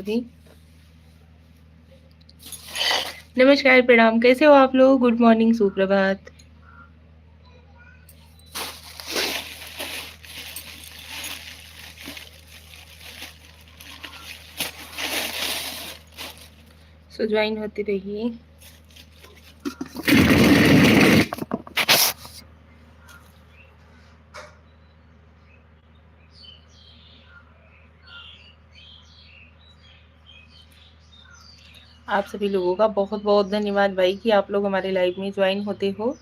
सभी। नमस्कार, प्रणाम, कैसे हो आप लोग? गुड मॉर्निंग, सुप्रभात। सो ज्वाइन होते रहिए। आप सभी लोगों का बहुत बहुत धन्यवाद भाई कि आप लोग हमारे लाइव में ज्वाइन होते हो।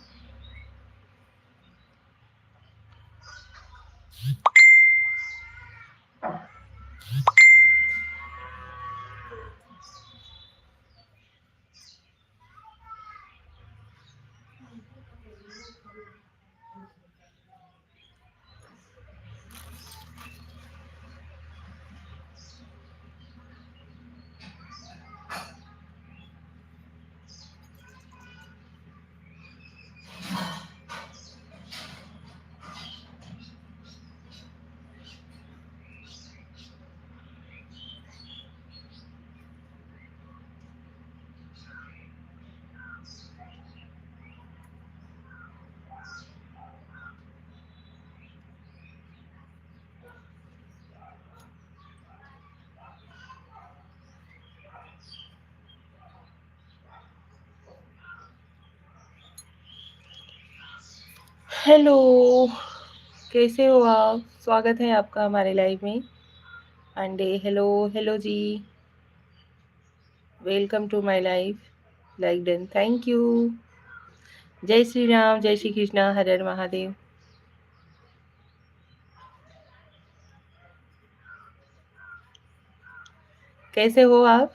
हेलो, कैसे हो आप? स्वागत है आपका हमारे लाइव में। अंडे, हेलो हेलो जी, welcome to my live. Like done, thank you. जय श्री राम, जय श्री कृष्णा, हर हर महादेव। कैसे हो आप?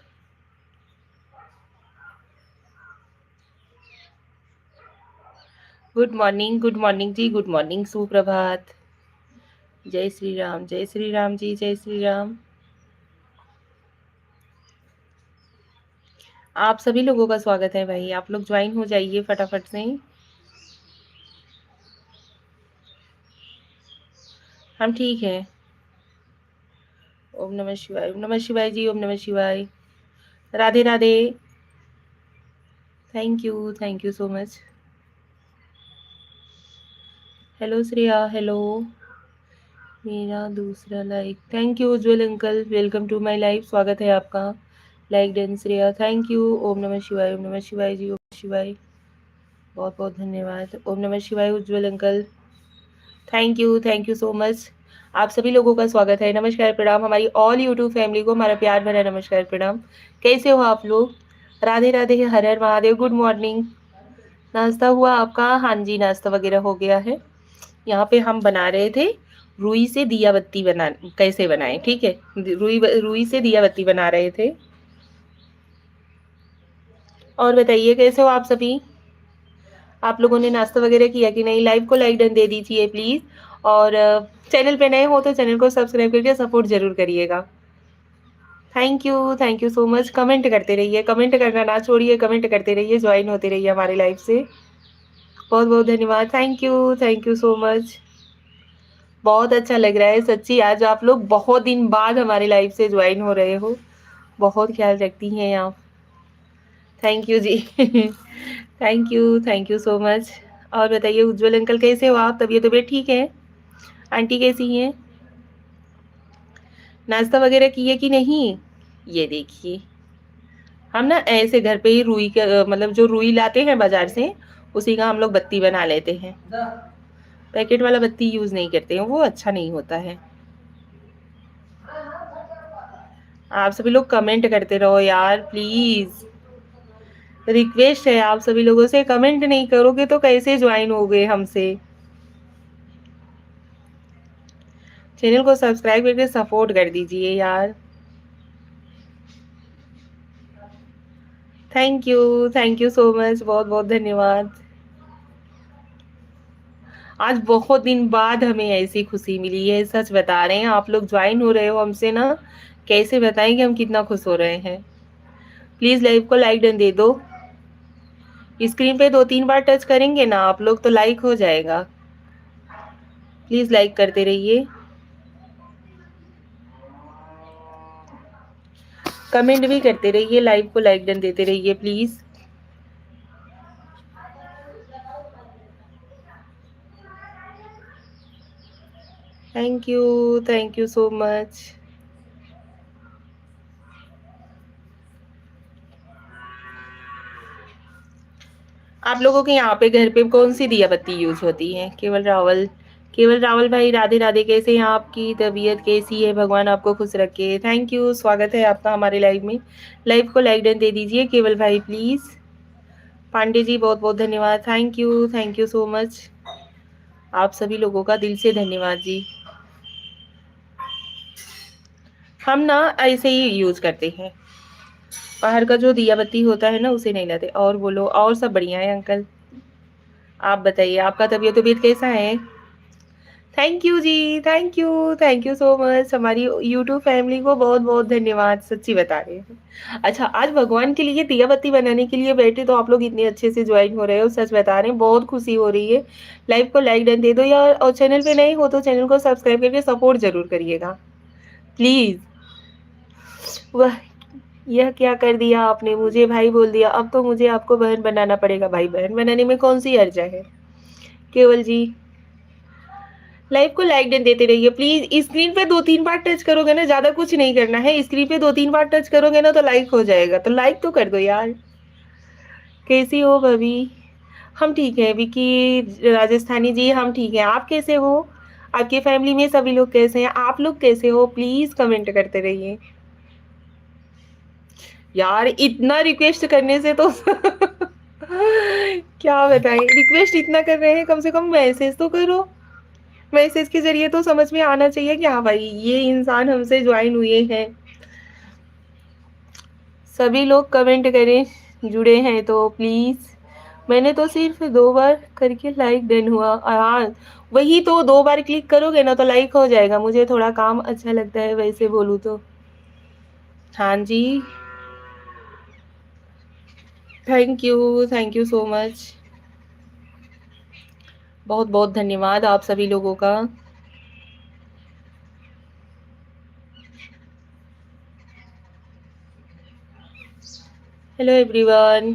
गुड मॉर्निंग जी, गुड मॉर्निंग, सुप्रभात। जय श्री राम, जय श्री राम जी, जय श्री राम। आप सभी लोगों का स्वागत है भाई, आप लोग ज्वाइन हो जाइए फटाफट से। हम ठीक हैं। ओम नमः शिवाय, ओम नमः शिवाय जी, ओम नमः शिवाय। Radhe Radhe. Thank you so much. Hello Shreya, hello. मेरा दूसरा like, thank you Ujjwal uncle, welcome to my life, स्वागत है आपका। Like done Shreya, thank you. ओम नमः शिवाय, ओम नमः शिवाय जी, ओम नमः शिवाय। बहुत बहुत धन्यवाद। ओम नमः शिवाय Ujjwal uncle, thank you so much. आप सभी लोगों का स्वागत है। नमस्कार प्रणाम, हमारी ऑल यूट्यूब फैमिली को हमारा प्यार भरा नमस्कार प्रणाम। कैसे हो आप लोग? राधे राधे, हर हर महादेव, गुड मॉर्निंग। नाश्ता हुआ आपका? हाँ जी, नाश्ता वगैरह हो गया है। यहाँ पे हम बना रहे थे रुई से दिया बत्ती बना, कैसे बनाएं, ठीक है। रुई से दिया बत्ती बना रहे थे। और बताइए कैसे हो आप सभी? आप लोगों ने नाश्ता वगैरह किया कि नहीं? लाइव को लाइक डन दे दीजिए प्लीज। और चैनल पे नए हो तो चैनल को सब्सक्राइब करके सपोर्ट जरूर करिएगा। Thank you so much. Comment करते रहिए, कमेंट करना ना छोड़िए, कमेंट करते रहिए, ज्वाइन होते रहिए हमारे लाइव से। बहुत बहुत धन्यवाद। Thank you so much. बहुत अच्छा लग रहा है सच्ची, आज आप लोग बहुत दिन बाद हमारे लाइव से ज्वाइन हो रहे हो। बहुत ख्याल रखती हैं आप। थैंक यू जी। Thank you so much. और बताइए उज्जवल अंकल कैसे हो आप? तबीयत ठीक है? आंटी कैसी हैं? नाश्ता वगैरह किए कि नहीं? ये देखिए, हम ना ऐसे घर पे ही रुई का मतलब जो रुई लाते हैं बाजार से, उसी का हम लोग बत्ती बना लेते हैं। पैकेट वाला बत्ती यूज नहीं करते हैं, वो अच्छा नहीं होता है। आप सभी लोग कमेंट करते रहो यार प्लीज, रिक्वेस्ट है आप सभी लोगों से। कमेंट नहीं करोगे तो कैसे ज्वाइन होगे हमसे? चैनल को सब्सक्राइब करके सपोर्ट कर दीजिए यार। थैंक यू सो मच, बहुत बहुत धन्यवाद। आज बहुत दिन बाद हमें ऐसी खुशी मिली है, सच बता रहे हैं। आप लोग ज्वाइन हो रहे हो हमसे ना, कैसे बताएं कि हम कितना खुश हो रहे हैं। प्लीज लाइव को लाइक डन दे दो। स्क्रीन पे 2-3 बार टच करेंगे ना आप लोग तो लाइक हो जाएगा। प्लीज लाइक करते रहिए। कमेंट भी करते रहिए, लाइव को लाइक डन देते रहिए please. Thank you so much. आप लोगों के यहाँ पे घर पे कौन सी दिया बत्ती यूज होती है? केवल रावल भाई, राधे राधे। कैसे हैं? आपकी तबीयत कैसी है? भगवान आपको खुश रखे। थैंक यू, स्वागत है आपका हमारे लाइव में। लाइव को लाइक डन दे दीजिए केवल भाई प्लीज। पांडे जी बहुत बहुत धन्यवाद। Thank you so much. आप सभी लोगों का दिल से धन्यवाद जी। हम ना ऐसे ही यूज करते हैं, बाहर का जो दिया बत्ती होता है ना उसे नहीं लाते। और बोलो, और सब बढ़िया है अंकल? आप बताइए, आपका तबीयत तबीयत कैसा है? थैंक यू जी, थैंक यू सो मच। हमारी यूट्यूब फैमिली को बहुत बहुत धन्यवाद, सच्ची बता रहे हैं। अच्छा, आज भगवान के लिए दिया बत्ती बनाने के लिए बैठे तो आप लोग इतने अच्छे से ज्वाइन हो रहे हो, सच बता रहे हैं, बहुत खुशी हो रही है। लाइव को लाइक डन दे दो यार, और चैनल पे नए हो तो चैनल को सब्सक्राइब करके सपोर्ट जरूर करिएगा प्लीज। वह यह क्या कर दिया आपने? मुझे भाई बोल दिया, अब तो मुझे आपको बहन बनाना पड़ेगा। भाई बहन बनाने में कौन सी हर्जा है? केवल जी लाइव को लाइक डन देते रहिए प्लीज। स्क्रीन पे 2-3 बार टच करोगे ना, ज्यादा कुछ नहीं करना है। स्क्रीन पे 2-3 बार टच करोगे ना तो लाइक हो जाएगा, तो लाइक तो कर दो यार। कैसी हो भाभी? हम ठीक है विकी राजस्थानी जी, हम ठीक है। आप कैसे हो? आपके फैमिली में सभी लोग कैसे हैं? आप लोग कैसे हो? प्लीज कमेंट करते रहिए यार। इतना रिक्वेस्ट करने से तो क्या बताएं, रिक्वेस्ट इतना कर रहे हैं, कम से कम मैसेज तो करो। मैसेज के जरिए तो समझ में आना चाहिए कि हाँ भाई ये इंसान हमसे ज्वाइन हुए हैं। सभी लोग कमेंट करें जुड़े हैं तो प्लीज। मैंने तो सिर्फ 2 बार करके लाइक डन हुआ। हाँ, वही तो 2 बार क्लिक करोगे ना तो लाइक हो जाएगा। मुझे थोड़ा काम अच्छा लगता है वैसे बोलूँ तो। हाँ जी, थैंक यू सो मच। बहुत बहुत धन्यवाद आप सभी लोगों का। Hello everyone.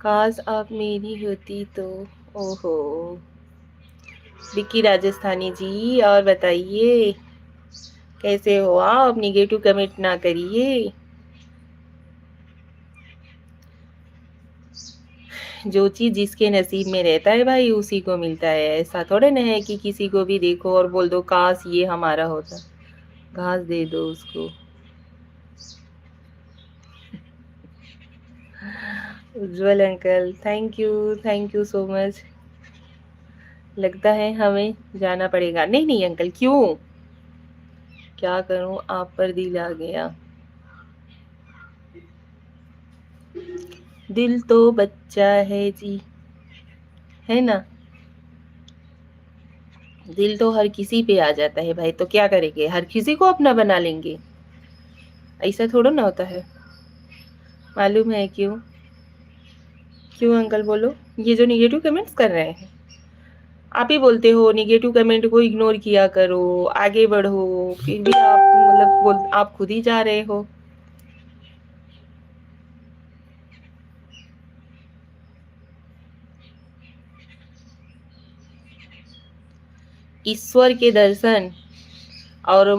काश आप मेरी होती तो। ओहो, विक्की राजस्थानी जी, और बताइए कैसे हो आप? निगेटिव कमेंट ना करिए। जो चीज जिसके नसीब में रहता है भाई उसी को मिलता है। ऐसा थोड़े ना है कि किसी को भी देखो और बोल दो काश ये हमारा होता। घास दे दो उसको। Ujjwal uncle, thank you so much. लगता है हमें जाना पड़ेगा। नहीं नहीं अंकल, क्यों? क्या करूं, आप पर दिल आ गया। दिल तो बच्चा है जी, है ना? दिल तो हर किसी पे आ जाता है भाई, तो क्या करेंगे, हर किसी को अपना बना लेंगे? ऐसा थोड़ा ना होता है। मालूम है क्यों? क्यों अंकल बोलो? ये जो निगेटिव कमेंट्स कर रहे हैं, आप ही बोलते हो निगेटिव कमेंट को इग्नोर किया करो, आगे बढ़ो, फिर भी आप मतलब आप खुद ही जा रहे हो। ईश्वर के दर्शन और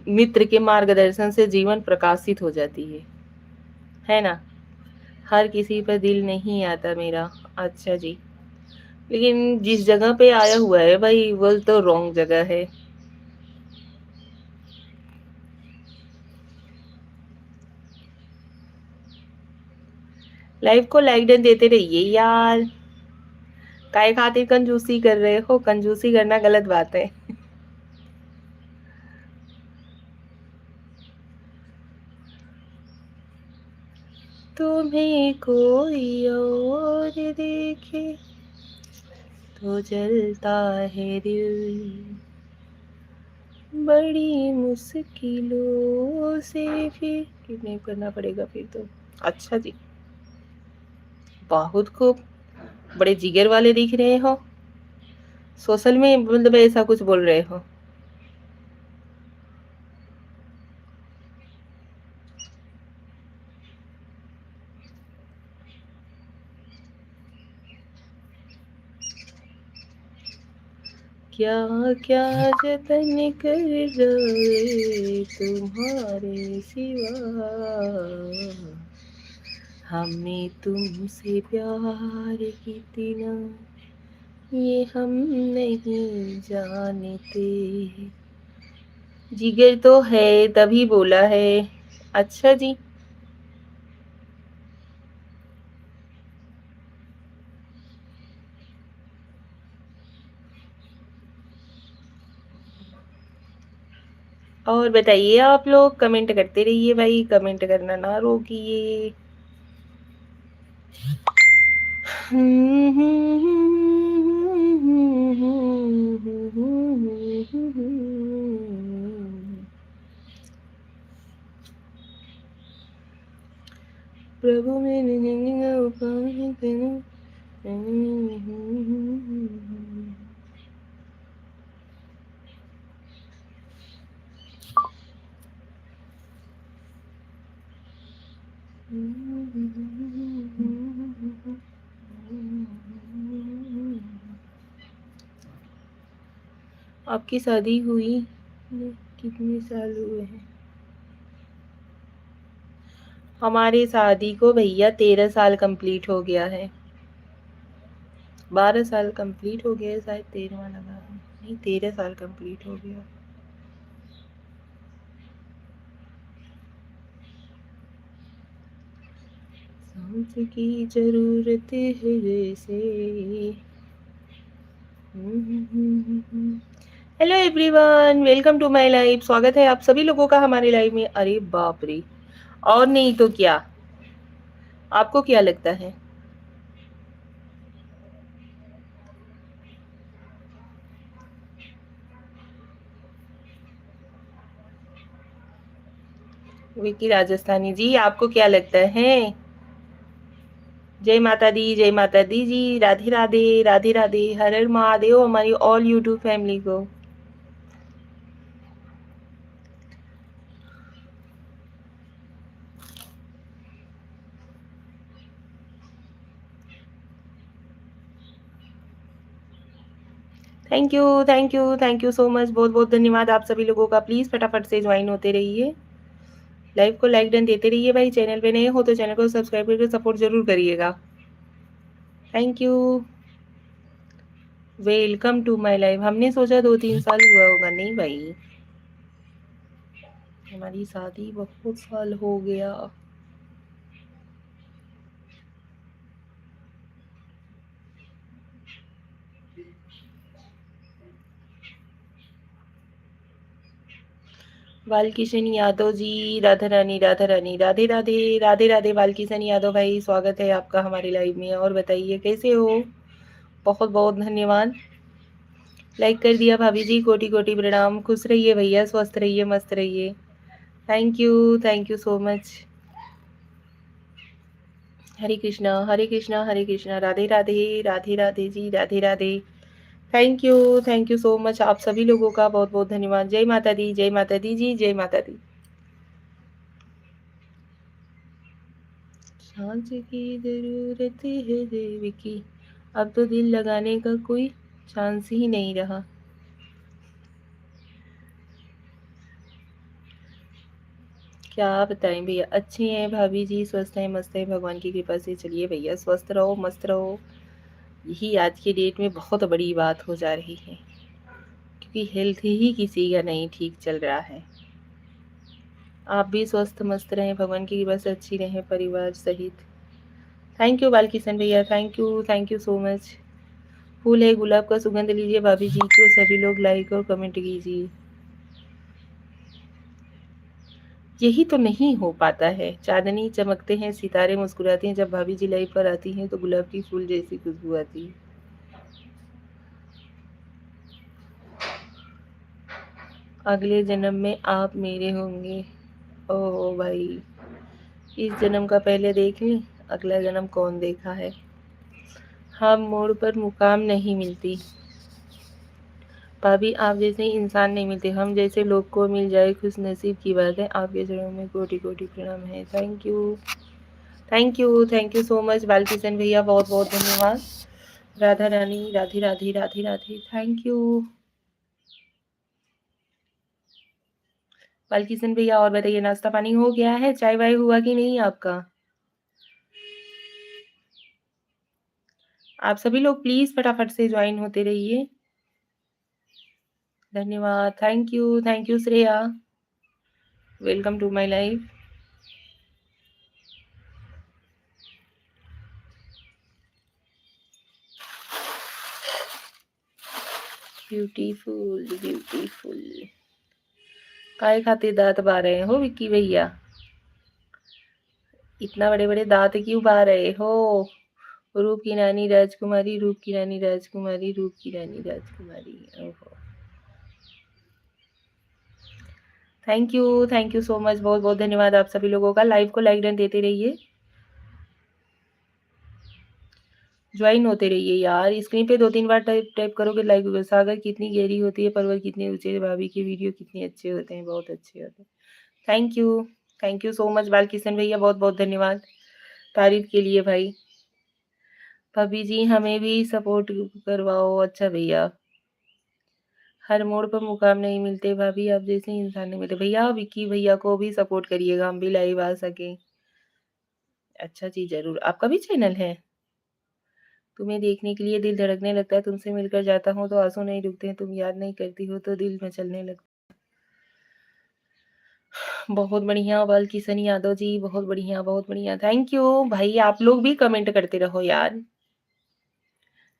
मित्र के मार्गदर्शन से जीवन प्रकाशित हो जाती है ना? हर किसी पर दिल नहीं आता मेरा। अच्छा जी, लेकिन जिस जगह पे आया हुआ है भाई वो तो रॉन्ग जगह है। लाइफ को लाइक डन देते रहिए यार। काय खातिर कंजूसी कर रहे हो? कंजूसी करना गलत बात है। तुम्हें कोई और देखे तो जलता है दिल, बड़ी मुश्किलों से फिर किडनैप करना पड़ेगा फिर तो। अच्छा जी, बहुत खूब, बड़े जिगर वाले दिख रहे हो। सोशल में मतलब ऐसा कुछ बोल रहे हो? क्या क्या जतन कर जाए तुम्हारे सिवा, हमें तुमसे प्यार कितना ये हम नहीं जानते। जिगर तो है तभी बोला है। अच्छा जी, और बताइए, आप लोग कमेंट करते रहिए भाई, कमेंट करना ना रोकिए। प्रभु मेरे आपकी शादी हुई कितने साल हुए हैं? हमारी शादी को भैया 13 साल कंप्लीट हो गया है। 12 साल कंप्लीट हो गया, शायद 13वां लगा है। नहीं, 13 साल कंप्लीट हो गया। सांस की जरूरत है जैसे। Hello everyone, welcome to my life. स्वागत है आप सभी लोगों का हमारे लाइफ में। अरे बाप रे, और नहीं तो क्या। आपको क्या लगता है? विकी राजस्थानी जी, आपको क्या लगता है? जय माता दी, जय माता दी जी। राधे राधे, राधे राधे, हर हर महादेव हमारी ऑल यूट्यूब फैमिली को। Thank you, thank you, thank you so much. बहुत बहुत धन्यवाद आप सभी लोगों का। प्लीज़ फटाफट से ज्वाइन होते रहिए, लाइव को लाइक डन देते रहिए भाई। चैनल पे नए हो तो चैनल को सब्सक्राइब करके सपोर्ट जरूर करिएगा। Thank you, welcome to my life. हमने सोचा 2-3 साल हुआ होगा, नहीं भाई, हमारी शादी बहुत साल हो गया। बालकिशन यादव जी, राधा रानी, राधा रानी, राधे राधे, राधे राधे। बालकिशन यादव भाई, स्वागत है आपका हमारे लाइव में। और बताइए कैसे हो? बहुत बहुत धन्यवाद। लाइक कर दिया भाभी जी, कोटि कोटि प्रणाम। खुश रहिए भैया, स्वस्थ रहिए, मस्त रहिए। Thank you so much. Hare Krishna, Hare Krishna, Hare Krishna, Radhe Radhe, Radhe Radhe ji, Radhe Radhe. Thank you so much आप सभी लोगों का। बहुत बहुत धन्यवाद। जय माता दी, जय माता दी जी, जय माता दी। सांस की जरूरत है देवी की, अब तो दिल लगाने का कोई चांस ही नहीं रहा। क्या बताएं भैया, अच्छे हैं भाभी जी, स्वस्थ हैं, मस्त हैं, भगवान की कृपा से। चलिए भैया, स्वस्थ रहो, मस्त रहो। यही आज की डेट में बहुत बड़ी बात हो जा रही है, क्योंकि हेल्थ ही किसी का नहीं ठीक चल रहा है। आप भी स्वस्थ मस्त रहें, भगवान की कृपा से अच्छी रहें परिवार सहित। थैंक यू बालकिशन भैया, थैंक यू सो मच। फूल है गुलाब का सुगंध लीजिए भाभी जी को, सभी लोग लाइक और कमेंट कीजिए। यही तो नहीं हो पाता है। चांदनी चमकते हैं, सितारे मुस्कुराते हैं, जब भाभी जी लाइव पर आती हैं तो गुलाब की फूल जैसी खुशबू आती है। अगले जन्म में आप मेरे होंगे। ओ भाई, इस जन्म का पहले देख लें, अगला जन्म कौन देखा है। हम मोड़ पर मुकाम नहीं मिलती भाभी, आप जैसे इंसान नहीं मिलते, हम जैसे लोग को मिल जाए खुश नसीब की बात है। आपके चरणों में कोटि कोटि प्रणाम है। Thank you so much Balkishan भैया, बहुत बहुत धन्यवाद। Radha Rani, Radhe Radhe, Radhe Radhe, thank you. बालकिशन भैया और बताइए, नाश्ता पानी हो गया है? चाय वाय हुआ कि नहीं आपका? आप सभी लोग प्लीज फटाफट से ज्वाइन होते रहिए। धन्यवाद। Thank you Shreya. Welcome to my life. Beautiful beautiful. काय खाते दांत बा रहे हो विक्की भैया? इतना बड़े बड़े दांत क्यों बा रहे हो? रूप की रानी राजकुमारी, रूप की रानी राजकुमारी, रूप की रानी राजकुमारी। ओहो, थैंक यू सो मच। बहुत बहुत धन्यवाद आप सभी लोगों का। लाइव को लाइक डन देते रहिए, ज्वाइन होते रहिए यार। स्क्रीन पे 2-3 बार टाइप टाइप करोगे लाइक। सागर कितनी गहरी होती है, पर्वत कितने ऊंचे, भाभी के वीडियो कितने अच्छे होते हैं, बहुत अच्छे होते हैं। Thank you so much Balkishan भैया, बहुत बहुत धन्यवाद तारीफ के लिए भाई। भाभी जी हमें भी सपोर्ट करवाओ। अच्छा भैया, हर मोड़ पर मुकाम नहीं मिलते भाभी, आप जैसे इंसान नहीं मिलते भैया। विक्की भैया को भी सपोर्ट करिएगा, हम भी लाइव आ सके। अच्छा जी जरूर। आपका भी चैनल है? तुम्हें देखने के लिए दिल धड़कने लगता है, तुमसे मिलकर जाता हूँ तो आंसू नहीं रुकते हैं, तुम याद नहीं करती हो तो दिल मचलने लगता। बहुत बढ़िया बालकिशन यादव जी, बहुत बढ़िया बहुत बढ़िया। थैंक यू भाई। आप लोग भी कमेंट करते रहो यार।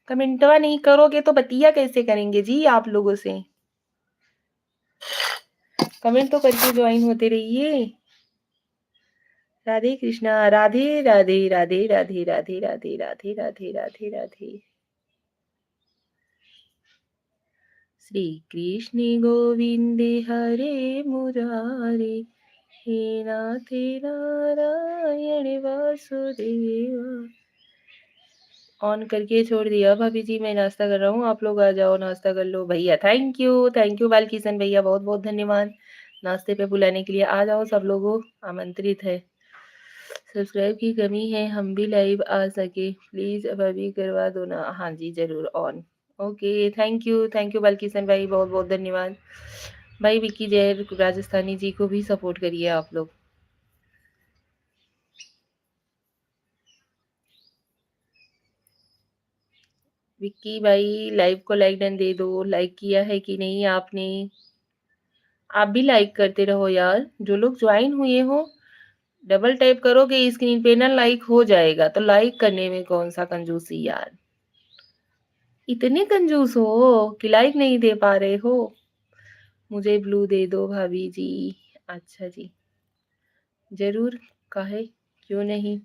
कमेंटवा नहीं करोगे तो बतिया कैसे करेंगे जी आप लोगों से? कमेंट तो करके ज्वाइन होते रहिए। राधे कृष्णा, राधे राधे राधे राधे राधे राधे राधे राधे राधे राधे। श्री कृष्ण गोविंदे हरे मुरारे, हे नाथ नारायण वासुदेवा। ऑन करके छोड़ दिया भाभी जी, मैं नाश्ता कर रहा हूँ, आप लोग आ जाओ नाश्ता कर लो भैया। थैंक यू बालकिशन भैया, बहुत बहुत धन्यवाद नाश्ते पे बुलाने के लिए। आ जाओ, सब लोगों आमंत्रित है। सब्सक्राइब की कमी है, हम भी लाइव आ सके, प्लीज अब अभी करवा दो ना। हाँ जी जरूर on. Okay thank you Balkishan भाई, बहुत बहुत धन्यवाद भाई। विक्की जय राजस्थानी जी को भी सपोर्ट करिए आप लोग। विक्की भाई लाइव को लाइक डन दे दो। लाइक किया है कि नहीं आपने? आप भी लाइक करते रहो यार। जो लोग ज्वाइन हुए हो डबल टैप करोगे स्क्रीन पे ना, लाइक हो जाएगा। तो लाइक करने में कौन सा कंजूसी यार? इतने कंजूस हो कि लाइक नहीं दे पा रहे हो? मुझे ब्लू दे दो भाभी जी। अच्छा जी जरूर, काहे क्यों नहीं।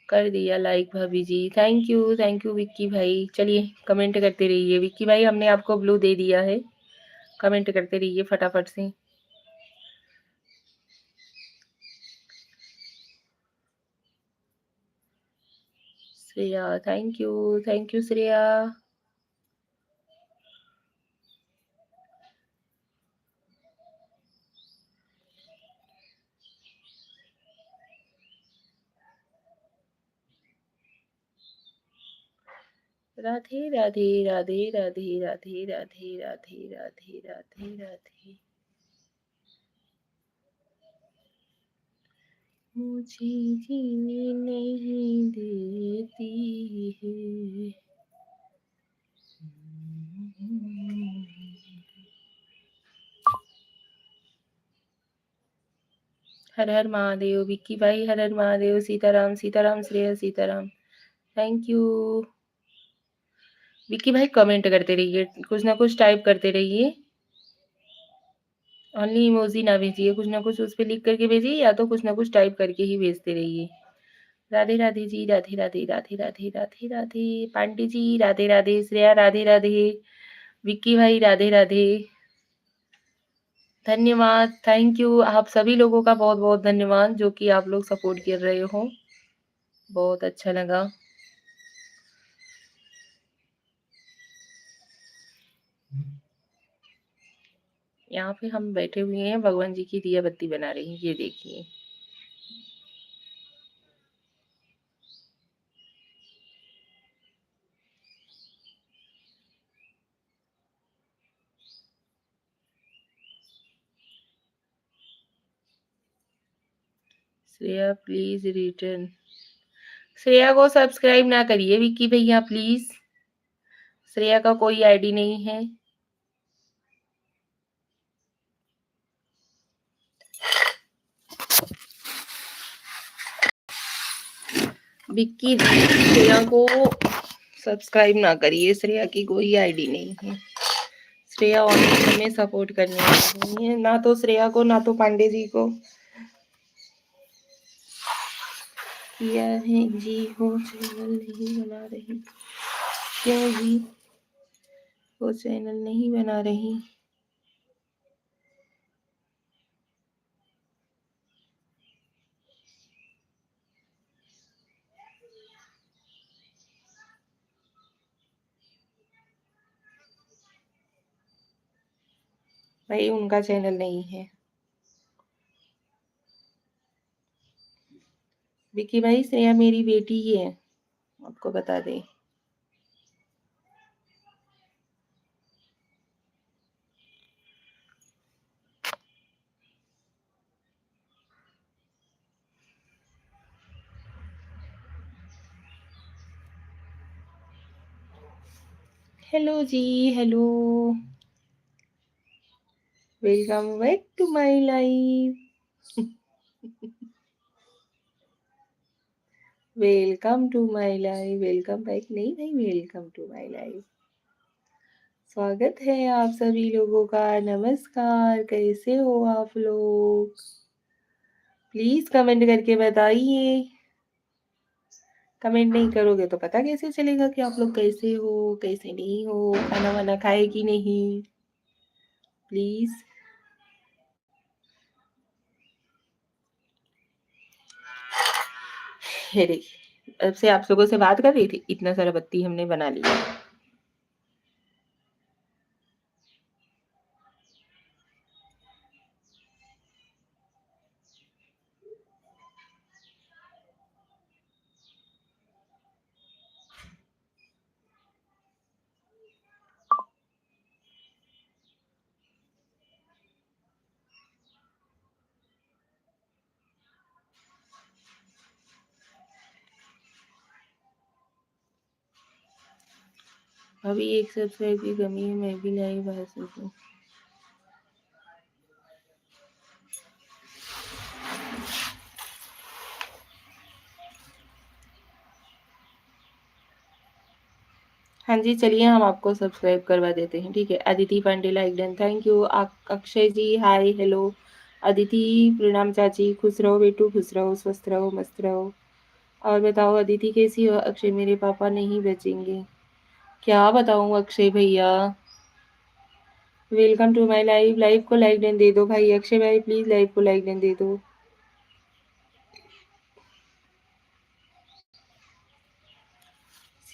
कर दिया लाइक भाभी जी। थैंक यू विक्की भाई। चलिए कमेंट करते रहिए। विक्की भाई हमने आपको ब्लू दे दिया है, कमेंट करते रहिए फटाफट से। Shreya thank you Shreya. राधे राधे राधे राधे राधे राधे राधे राधे राधे राधे। मुझे जीने नहीं देती है। हर हर महादेव विक्की भाई, हर हर महादेव। सीताराम सीताराम श्रेया सीताराम। थैंक यू विक्की भाई। कमेंट करते रहिए, कुछ ना कुछ टाइप करते रहिए। ओनली इमोजी ना भेजिए, कुछ ना कुछ उस पर लिख करके भेजिए, या तो कुछ ना कुछ टाइप करके ही भेजते रहिए। राधे राधे जी, राधे राधे राधे राधे राधे राधे। पांडे जी राधे राधे। श्रेया राधे राधे। विक्की भाई राधे राधे। धन्यवाद। थैंक यू आप सभी लोगों का, बहुत बहुत धन्यवाद जो कि आप लोग सपोर्ट कर रहे हो, बहुत अच्छा लगा। यहाँ पे हम बैठे हुए हैं, भगवान जी की दिया बत्ती बना रही हैं, ये देखिए। Shreya please return. श्रेया को सब्सक्राइब ना करिए विक्की भैया प्लीज। श्रेया का कोई आईडी नहीं है। विक्की श्रेया को सब्सक्राइब ना करिए। श्रेया की कोई आईडी नहीं है। श्रेया ऑनलाइन हमें सपोर्ट करने वाली नहीं है, ना तो श्रेया को ना तो पांडे जी को। किया है जी हो चैनल नहीं बना रही। क्यों जी वो चैनल नहीं बना रही? भाई उनका चैनल नहीं है। विक्की भाई श्रेया मेरी बेटी ही है, आपको बता दें। हेलो जी, hello, welcome back to my life. Welcome to my life. Welcome back नहीं भाई, वेलकम टू माय लाइफ। स्वागत है आप सभी लोगों का। नमस्कार, कैसे हो आप लोग? प्लीज कमेंट करके बताइए। कमेंट नहीं करोगे तो पता कैसे चलेगा कि आप लोग कैसे हो कैसे नहीं हो? खाना वाना खाए कि नहीं? प्लीज। ये देखिए, अब से आप लोगों से बात कर रही थी, इतना सारा बत्ती हमने बना लिया। अभी एक सब्सक्राइब की कमी है, मैं भी लाइव आ सकूं। हाँ जी, चलिए हम आपको सब्सक्राइब करवा देते हैं, ठीक है। Aditi Pandey like done, thank you. Akshay ji hi hello. Aditi प्रणाम चाची, खुश रहो बेटू, खुश रहो, स्वस्थ रहो, मस्त रहो। और बताओ अदिति कैसी हो? अक्षय मेरे पापा नहीं बचेंगे। क्या बताऊं अक्षय भैया। Welcome to my live. Live को लाइक डन दे दो भाई। अक्षय भाई प्लीज लाइव को लाइक डन दे दो।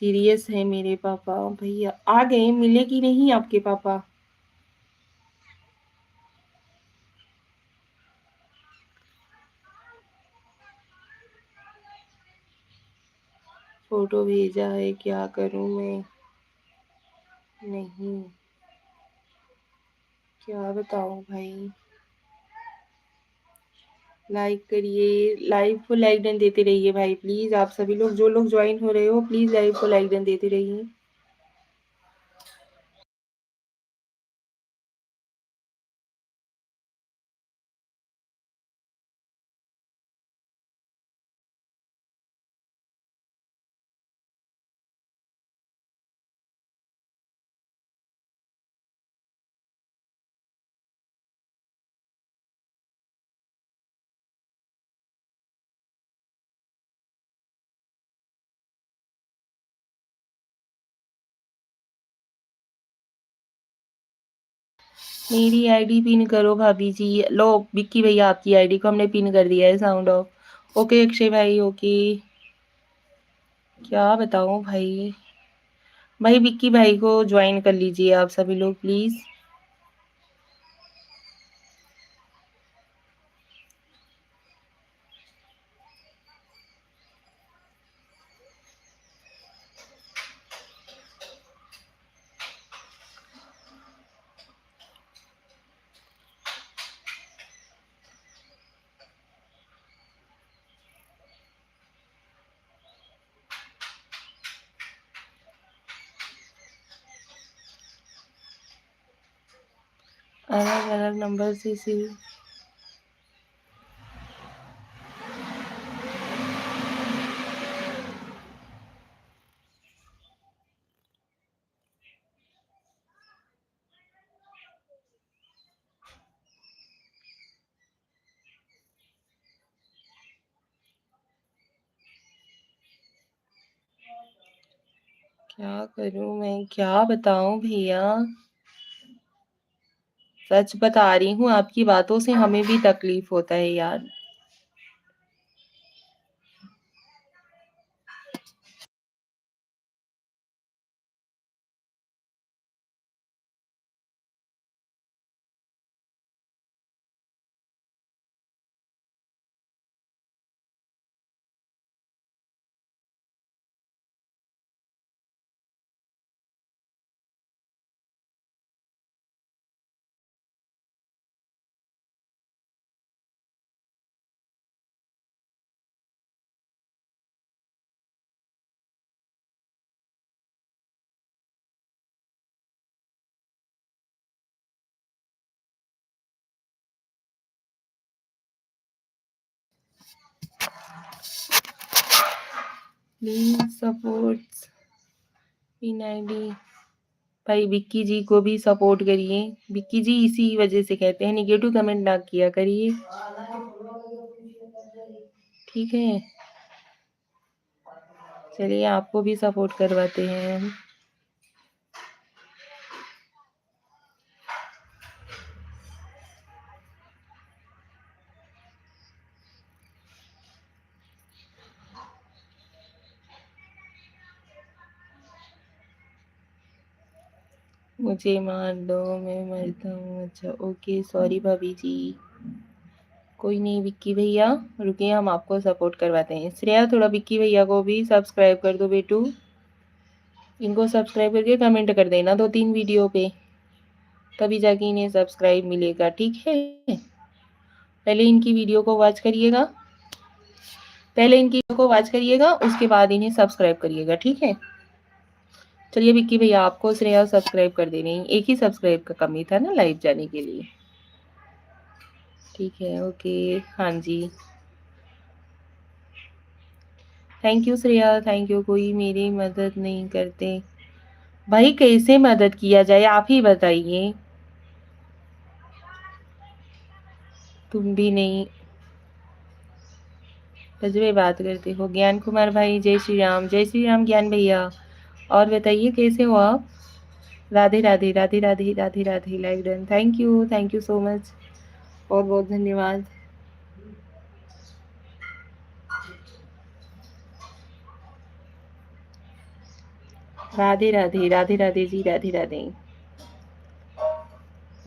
सीरियस है मेरे पापा भैया। आ गए, मिले कि नहीं आपके पापा? फोटो भेजा है, क्या करूं मैं? नहीं, क्या बताऊं भाई। लाइक करिए, लाइव को लाइक डन देते रहिए भाई प्लीज। आप सभी लोग जो लोग ज्वाइन हो रहे हो प्लीज लाइव को लाइक डन देते रहिए। मेरी आईडी पिन करो भाभी जी। लो विक्की भैया, आपकी आईडी को हमने पिन कर दिया है, साउंड ऑफ। ओके अक्षय भाई, ओके। क्या बताऊं भाई। भाई विक्की भाई को ज्वाइन कर लीजिए आप सभी लोग प्लीज। अलग अलग नंबर से क्या करूं मैं, क्या बताऊं भैया। सच बता रही हूँ, आपकी बातों से हमें भी तकलीफ होता है यार। Please support in ID. भाई विक्की जी को भी सपोर्ट करिए। विक्की जी इसी वजह से कहते हैं निगेटिव कमेंट ना किया करिए, ठीक है। चलिए आपको भी सपोर्ट करवाते हैं हम। मुझे मार दो, मैं मरता हूँ। अच्छा ओके, सॉरी भाभी जी। कोई नहीं विक्की भैया, रुकिए हम आपको सपोर्ट करवाते हैं। श्रेया थोड़ा विक्की भैया को भी सब्सक्राइब कर दो बेटू। इनको सब्सक्राइब करके कमेंट कर देना 2-3 वीडियो पे, तभी जाके इन्हें सब्सक्राइब मिलेगा, ठीक है। पहले इनकी वीडियो को वॉच करिएगा, पहले इनकी वीडियो को वॉच करिएगा, उसके बाद इन्हें सब्सक्राइब करिएगा, ठीक है। चलिए विक्की भैया आपको श्रेया सब्सक्राइब कर दे रही, एक ही सब्सक्राइब का कमी था ना लाइव जाने के लिए, ठीक है। ओके हाँ जी, thank you Shreya, thank you. कोई मेरी मदद नहीं करते भाई, कैसे मदद किया जाए आप ही बताइए। तुम भी नहीं सच में बात करते हो। ज्ञान कुमार भाई जय श्री राम, जय श्री राम ज्ञान भैया। और बताइए कैसे हो आप। Radhe Radhe Radhe Radhe Radhe Radhe. Like done, thank you so much, बहुत बहुत धन्यवाद। राधे राधे राधे राधे जी, राधे राधे।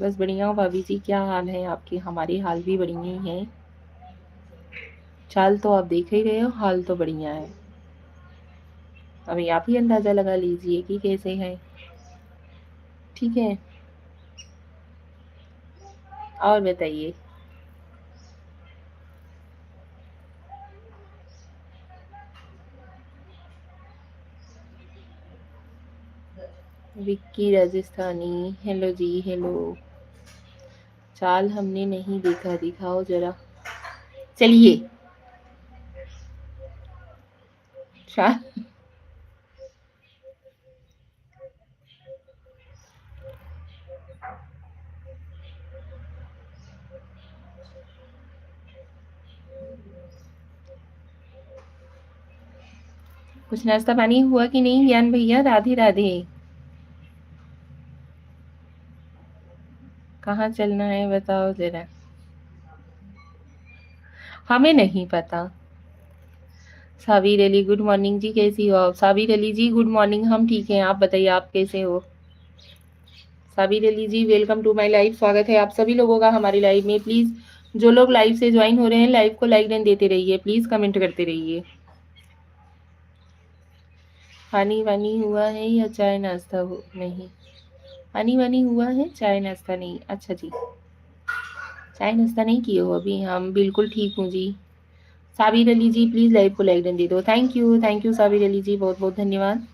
बस बढ़िया हूँ भाभी जी, क्या हाल है आपके। हमारे हाल भी बढ़िया ही हैं। चाल तो आप देख ही रहे हो, हाल तो बढ़िया है। अभी आप ही अंदाजा लगा लीजिए कि कैसे है, ठीक है। और बताइए। विक्की राजस्थानी, हेलो जी हेलो। चाल हमने नहीं देखा, दिखाओ जरा। चलिए चाल, कुछ नाश्ता पानी हुआ कि नहीं ज्ञान भैया। राधे राधे। कहाँ चलना है बताओ जरा। हमें नहीं पता। साबिर अली गुड मॉर्निंग जी, कैसी हो आप। साबिर अली जी गुड मॉर्निंग, हम ठीक हैं, आप बताइए आप कैसे हो। साबिर अली जी वेलकम टू माय लाइव, स्वागत है आप सभी लोगों का हमारी लाइव में। प्लीज जो लोग लाइव से ज्वाइन हो रहे हैं, लाइव को लाइक एंड देते रहिए, प्लीज कमेंट करते रहिए। पानी वानी हुआ है या चाय नाश्ता हो नहीं। पानी वानी हुआ है, चाय नाश्ता नहीं। अच्छा जी, चाय नाश्ता नहीं किए हो अभी। हम बिल्कुल ठीक हूँ जी। साबिर अली जी प्लीज लाइव को लाइक एंड दे दो। थैंक यू साबिर अली जी, बहुत बहुत धन्यवाद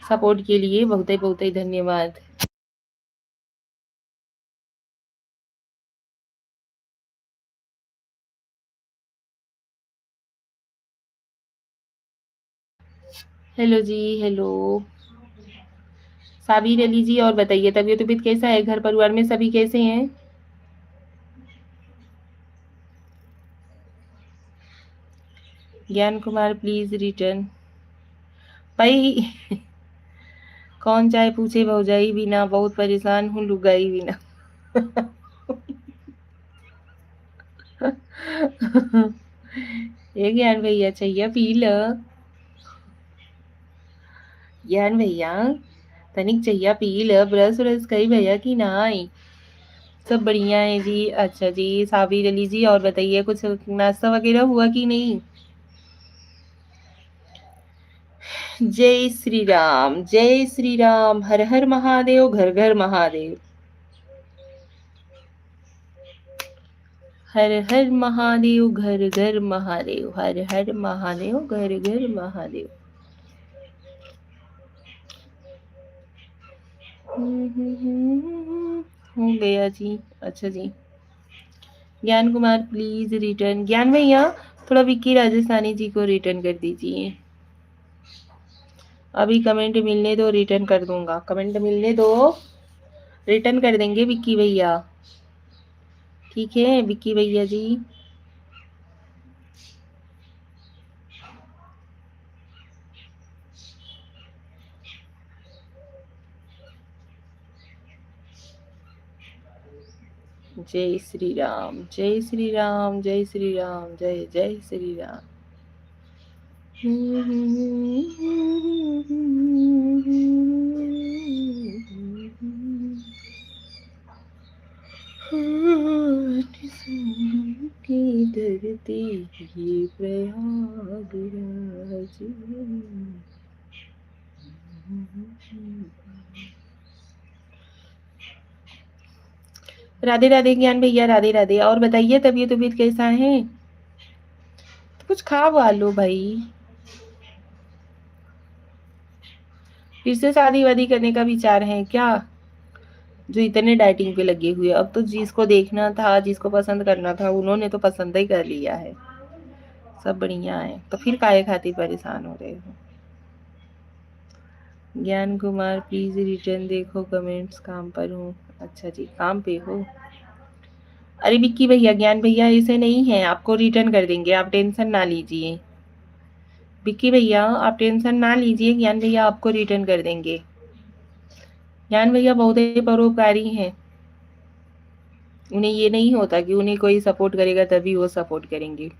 सपोर्ट के लिए, बहुत ही धन्यवाद। हेलो जी, हेलो साबिर अली जी। और बताइए तबीयत तबीयत कैसा है, घर परिवार में सभी कैसे हैं? ज्ञान कुमार प्लीज रिटर्न। भाई कौन चाहे पूछे भौजाई बिना, बहुत परेशान हूँ लुगाई बिना। ये ज्ञान भैया चाहिए पी ल। ज्ञान भैया तनिक चाहिए पी ल, ब्रश व्रश कई भैया की नाई। सब बढ़िया है जी। अच्छा जी साबिर अली जी, और बताइए कुछ नाश्ता वगैरह हुआ कि नहीं? जय श्री राम, हर हर महादेव, घर घर महादेव। हर हर महादेव, घर घर महादेव, हर हर महादेव, घर घर महादेव। हो गया जी। अच्छा जी। ज्ञान कुमार प्लीज रिटर्न। ज्ञान भैया थोड़ा विक्की राजस्थानी जी को रिटर्न कर दीजिए। अभी कमेंट मिलने दो, रिटर्न कर दूंगा। कमेंट मिलने दो, रिटर्न कर देंगे विक्की भैया। ठीक है विक्की भैया जी। जय श्री राम, जय श्री राम, जय श्री राम, जय जय श्री राम। की धरती ये प्रयागराज। राधे राधे ज्ञान भैया, राधे राधे। और बताइए तबीयत तबीयत कैसा है? तो कुछ खा वा लो भाई। फिर से शादी वादी करने का विचार है क्या? जो इतने डाइटिंग पे लगे हुए, अब तो जिसको देखना था, जिसको पसंद करना था, उन्होंने तो पसंद ही कर लिया है। सब बढ़िया है, तो फिर काहे खातिर परेशान हो रहे हो? ज्ञान कुमार प्लीज रिटर्न। देखो कमेंट्स, काम पर हूँ। अच्छा जी, काम पे हो। अरे विक्की भैया, ज्ञान भैया ऐसे नहीं है, आपको रिटर्न कर देंगे, आप टेंशन ना लीजिए। विक्की भैया आप टेंशन ना लीजिए, ज्ञान भैया आपको रिटर्न कर देंगे। ज्ञान भैया बहुत ही परोपकारी हैं। उन्हें ये नहीं होता कि उन्हें कोई सपोर्ट करेगा तभी वो सपोर्ट करेंगे।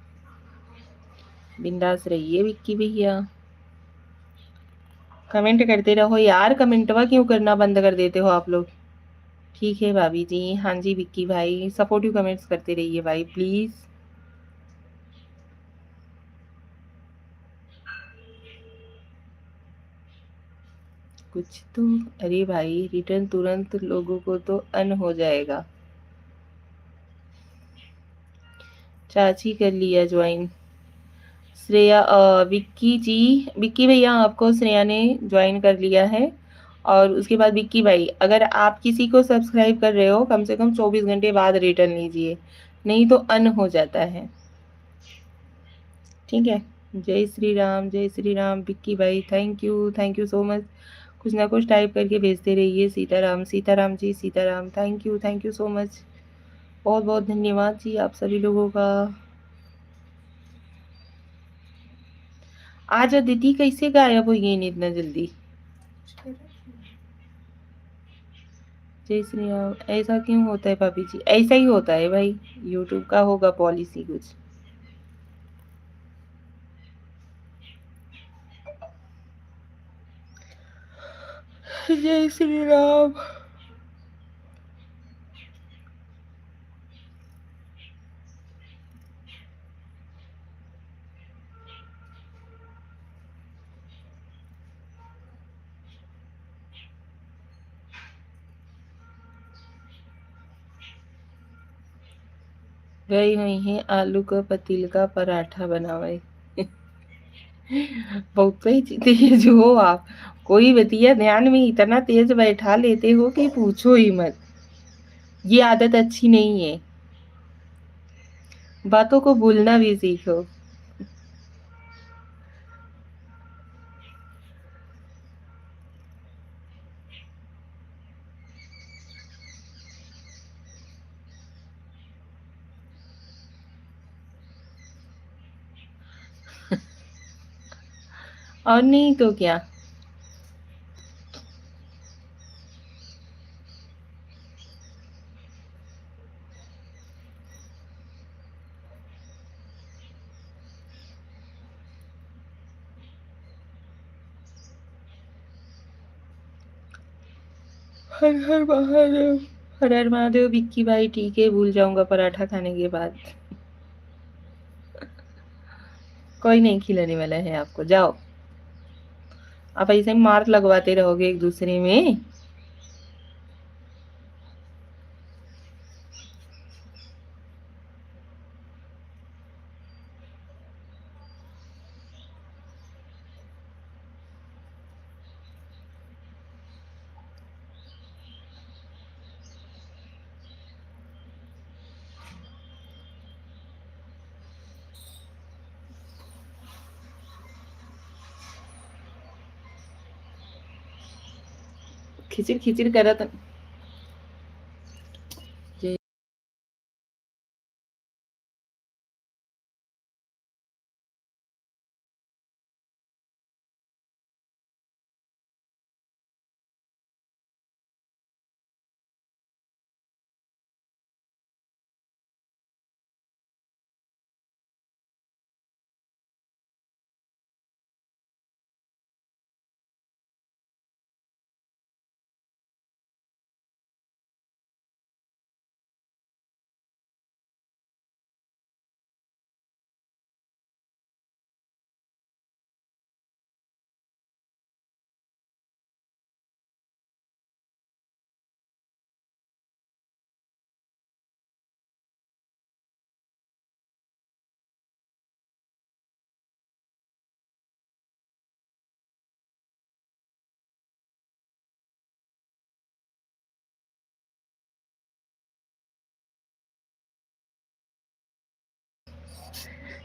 बिंदास रहिए विक्की भैया। कमेंट करते रहो यार, कमेंटवा क्यों करना बंद कर देते हो आप लोग? ठीक है भाभी जी। हाँ जी विक्की भाई, सपोर्टिव कमेंट्स करते रहिए भाई प्लीज। कुछ तो। अरे भाई रिटर्न तुरंत, लोगों को तो अन हो जाएगा। चाची कर लिया ज्वाइन। श्रेया विक्की जी, विक्की भैया आपको श्रेया ने ज्वाइन कर लिया है। और उसके बाद विक्की भाई, अगर आप किसी को सब्सक्राइब कर रहे हो कम से कम 24 घंटे बाद रिटर्न लीजिए, नहीं तो अन हो जाता है। ठीक है। जय श्री राम, जय श्री राम विक्की भाई, थैंक यू सो मच। कुछ ना कुछ टाइप करके भेजते रहिए। Sitaram, Sitaram ji, Sitaram. Thank you so much. बहुत बहुत धन्यवाद जी आप सभी लोगों का। आज अदिति कैसे गायब हुई है इतना जल्दी? जय श्री राम। ऐसा क्यों होता है भाभी जी? ऐसा ही होता है भाई, यूट्यूब का होगा पॉलिसी कुछ। जय श्री राम। गई हुई है आलू का पतील का पराठा बनावे। बहुत ही तेज हो आप। कोई बतिया ध्यान में इतना तेज बैठा लेते हो कि पूछो ही मत। ये आदत अच्छी नहीं है। बातों को भूलना भी सीखो। और नहीं तो क्या। हर हर महादेव। हर हर महादेव विक्की भाई, ठीक है, भूल जाऊंगा पराठा खाने के बाद। कोई नहीं खिलाने वाला है आपको, जाओ। आप ऐसे ही मार्क लगवाते रहोगे एक दूसरे में। खिचिर खिचिर करत।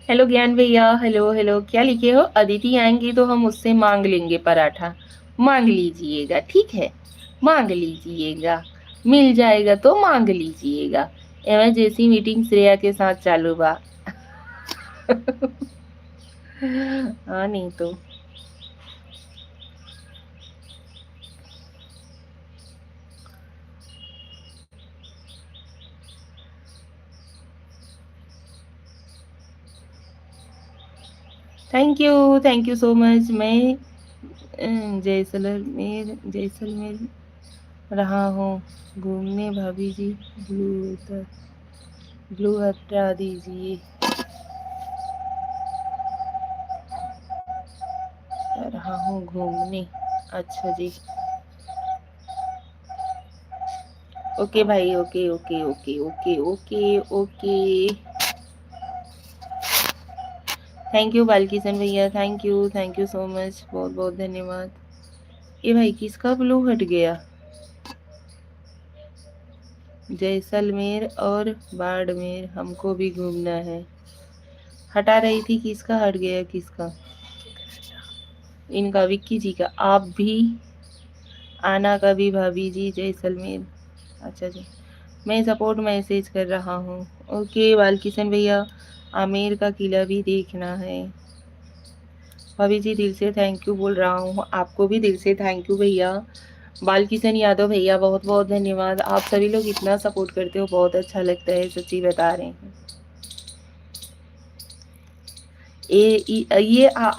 हेलो ज्ञान भैया, हेलो हेलो, क्या लिखे हो? अदिति आएंगी तो हम उससे मांग लेंगे पराठा। मांग लीजिएगा, ठीक है, मांग लीजिएगा। मिल जाएगा तो मांग लीजिएगा। इमरजेंसी मीटिंग श्रेया के साथ चालू बा। हाँ नहीं तो। Thank you so much. मैं जैसलमेर रहा हूँ घूमने, भाभी जी ब्लू हटा दीजिए। रहा हूँ घूमने। अच्छा जी। ओके भाई, okay okay okay okay okay okay. Thank you Balkishan भैया, थैंक यू सो मच, बहुत बहुत धन्यवाद। ये भाई किसका ब्लू हट गया? जैसलमेर और बाड़मेर हमको भी घूमना है। हटा रही थी, किसका हट गया किसका? इनका, विक्की जी का। आप भी आना कभी भाभी जी जैसलमेर। अच्छा जी, मैं सपोर्ट मैसेज कर रहा हूँ। ओके बालकिशन भैया, आमेर का किला भी देखना है। भाभी जी दिल से थैंक यू बोल रहा हूँ, आपको भी दिल से थैंक यू भैया। बालकिशन यादव भैया, बहुत बहुत धन्यवाद। आप सभी लोग इतना सपोर्ट करते हो, बहुत अच्छा लगता है, सच्ची बता रहे हैं।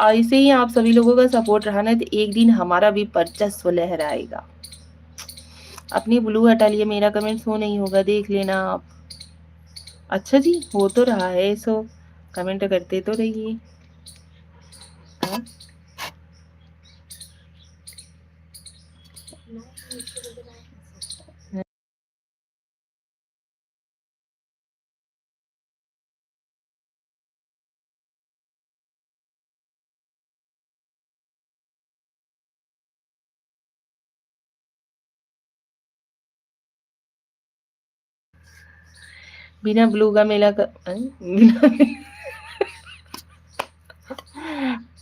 ऐसे ही आप सभी लोगों का सपोर्ट रहा ना तो एक दिन हमारा भी वर्चस्व लहराएगा। अपनी ब्लू हटा लिए, मेरा कमेंट शो नहीं होगा, देख लेना आप। अच्छा जी, हो तो रहा है सो, कमेंट करते तो रहिए। हाँ? बिना ब्लू का मेला बिना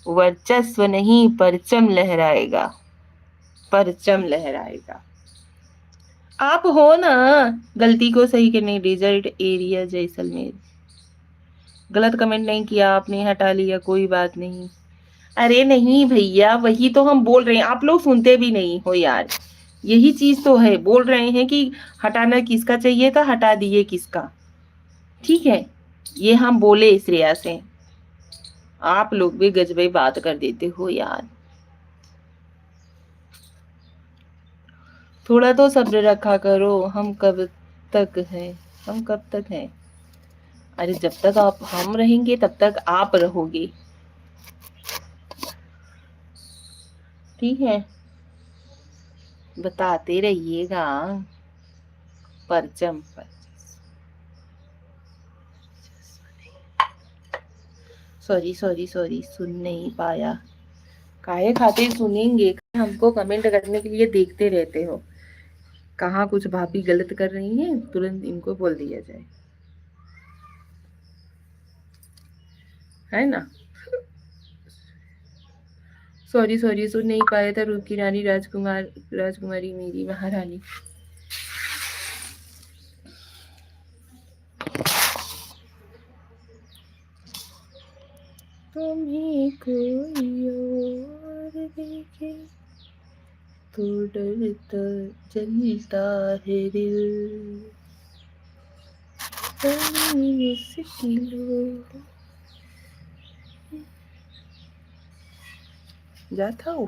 वर्चस्व नहीं, परचम लहराएगा, परचम लहराएगा। आप हो ना। गलती को सही करने, डेजर्ट एरिया जैसलमेर। गलत कमेंट नहीं किया आपने, हटा लिया, कोई बात नहीं। अरे नहीं भैया, वही तो हम बोल रहे हैं, आप लोग सुनते भी नहीं हो यार। यही चीज तो है, बोल रहे हैं कि हटाना किसका चाहिए था, हटा दिए किसका। ठीक है, ये हम बोले श्रेया से। आप लोग भी गजबे बात कर देते हो यार। थोड़ा तो सब्र रखा करो। हम कब तक है, हम कब तक है। अरे जब तक आप हम रहेंगे तब तक आप रहोगे। ठीक है, बताते रहिएगा। परचम पर। सॉरी सॉरी सॉरी, सुन नहीं पाया। काहे खातिर सुनेंगे, हमको कमेंट करने के लिए देखते रहते हो। कहाँ कुछ भाभी गलत कर रही हैं, तुरंत इनको बोल दिया जाए, है ना। सॉरी सॉरी, सुन नहीं पाया था। रूप की रानी राजकुमार, राजकुमारी मेरी महारानी। तुम्हें कोई और देखे तो डरता जलता है दिल, बड़ी मुश्किलों जाता हूँ।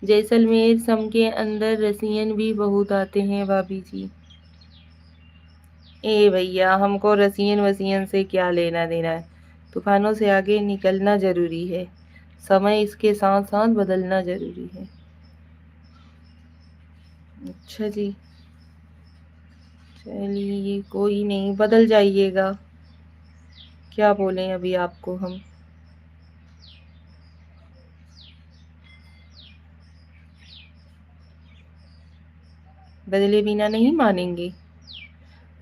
जैसलमेर सम के अंदर रसियन भी बहुत आते हैं भाभी जी। ए भैया, हमको रसियन वसियन से क्या लेना देना है। तूफानों से आगे निकलना जरूरी है, समय इसके साथ साथ बदलना जरूरी है। अच्छा जी, चलिए कोई नहीं, बदल जाइएगा। क्या बोलें अभी आपको हम। बदले बिना नहीं मानेंगे।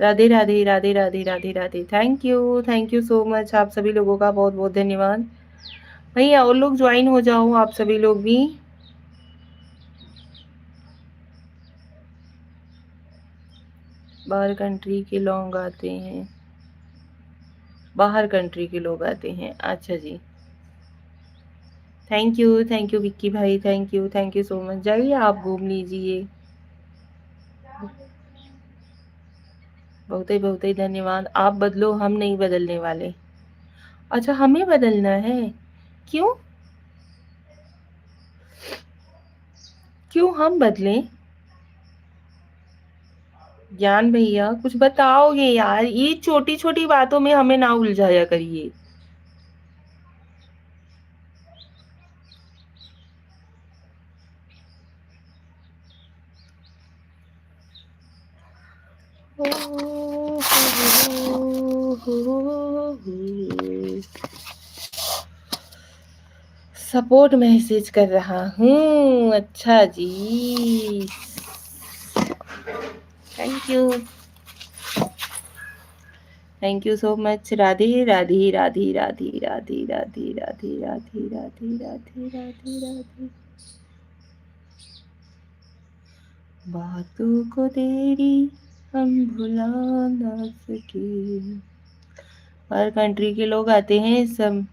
Radhe Radhe Radhe Radhe Radhe Radhe. Thank you so much, आप सभी लोगों का बहुत बहुत धन्यवाद। भैया और लोग ज्वाइन हो जाओ, आप सभी लोग भी। बाहर कंट्री के लोग आते हैं, बाहर कंट्री के लोग आते हैं, अच्छा जी। थैंक यू विक्की भाई, थैंक यू सो मच। जाइए आप घूम लीजिए। बहुत ही धन्यवाद। आप बदलो, हम नहीं बदलने वाले। अच्छा, हमें बदलना है। क्यों, क्यों हम बदलें। ज्ञान भैया कुछ बताओगे यार, ये छोटी छोटी बातों में हमें ना उलझाया करिए। सपोर्ट मैसेज कर रहा हूँ, अच्छा जी। Thank you, thank you so much. Radhe Radhe Radhe Radhe Radhe Radhe Radhe Radhe Radhe Radhe Radhe Radhe. बातों को तेरी हम भुला ना सके। हर कंट्री के लोग आते हैं सब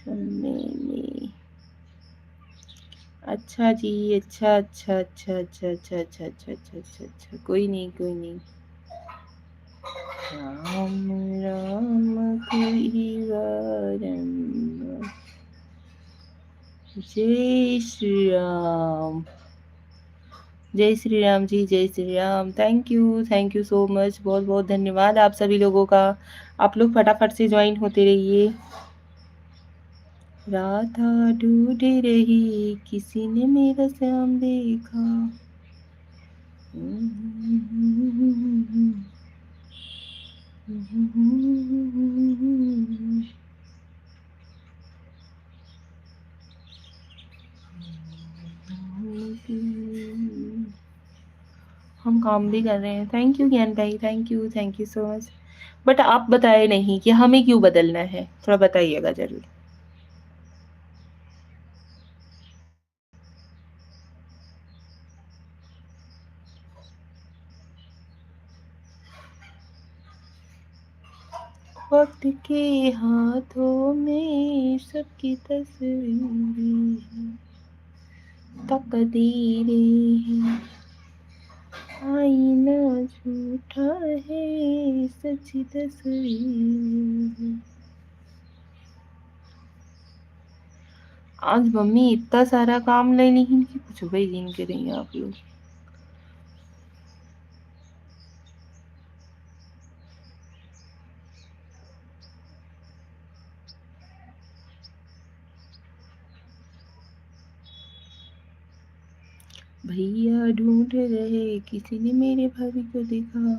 सुनने में। अच्छा जी, अच्छा, कोई नहीं कोई नहीं। राम राम परिवारम, जय श्री राम। जय श्री राम जी, जय Shri Ram. Thank you so much, बहुत बहुत धन्यवाद आप सभी लोगों का। आप लोग फटाफट से ज्वाइन होते रहिए। राधा ढूंढ रही, किसी ने मेरा श्याम देखा। हम काम भी कर रहे हैं। थैंक यू ज्ञान भाई, thank you so much. But आप बताए नहीं कि हमें क्यों बदलना है, थोड़ा बताइएगा जरूर। वक्त के हाथों में सबकी तस्वीरें हैं, तकदीरें हैं, आईना झूठा है, सच्ची तस्वीरें हैं। आज मम्मी इतना सारा काम ले लेकिन कि कुछ भाई गिन के रही आप लोग। भैया ढूंढ रहे किसी ने मेरे भाभी को देखा।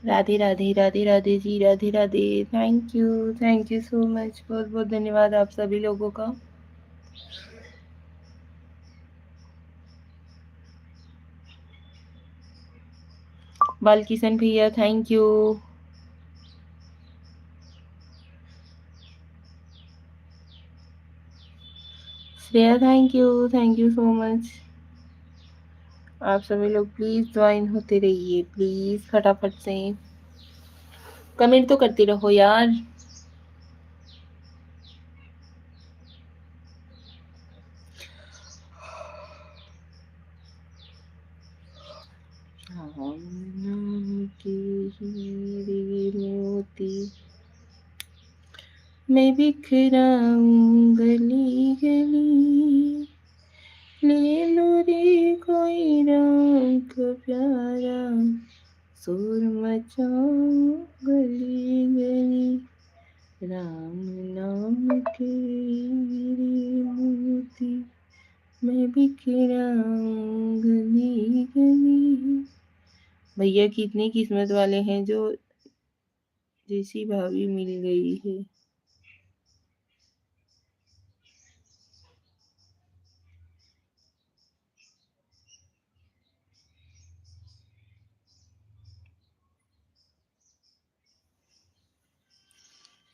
Radhe Radhe Radhe Radhe ji, Radhe Radhe. Thank you so much, बहुत बहुत धन्यवाद आप सभी लोगों का। बालकिशन भैया thank you. Shreya thank you so much. आप सभी लोग प्लीज ज्वाइन होते रहिए, प्लीज फटाफट से कमेंट तो करते रहो यार। नाम के हीरे मोती मैं बिखराऊं गली गली, ले लो रे कोई रंग प्यारा, शोर मचाऊं गली गली, राम नाम के हीरे मोती मैं बिखराऊं गली गली। भैया कितनी किस्मत वाले हैं जो जैसी भाभी मिल गई है।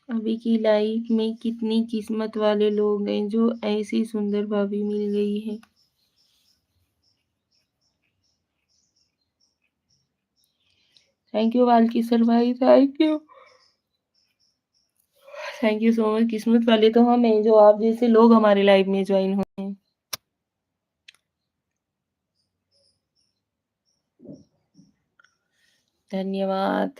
अभी की लाइफ में कितनी किस्मत वाले लोग हैं जो ऐसी सुंदर भाभी मिल गई है। थैंक यू बालकिशोर भाई, थैंक यू सो मच। किस्मत वाले तो हम हैं जो आप जैसे लोग हमारे लाइफ में ज्वाइन हुए हैं। धन्यवाद।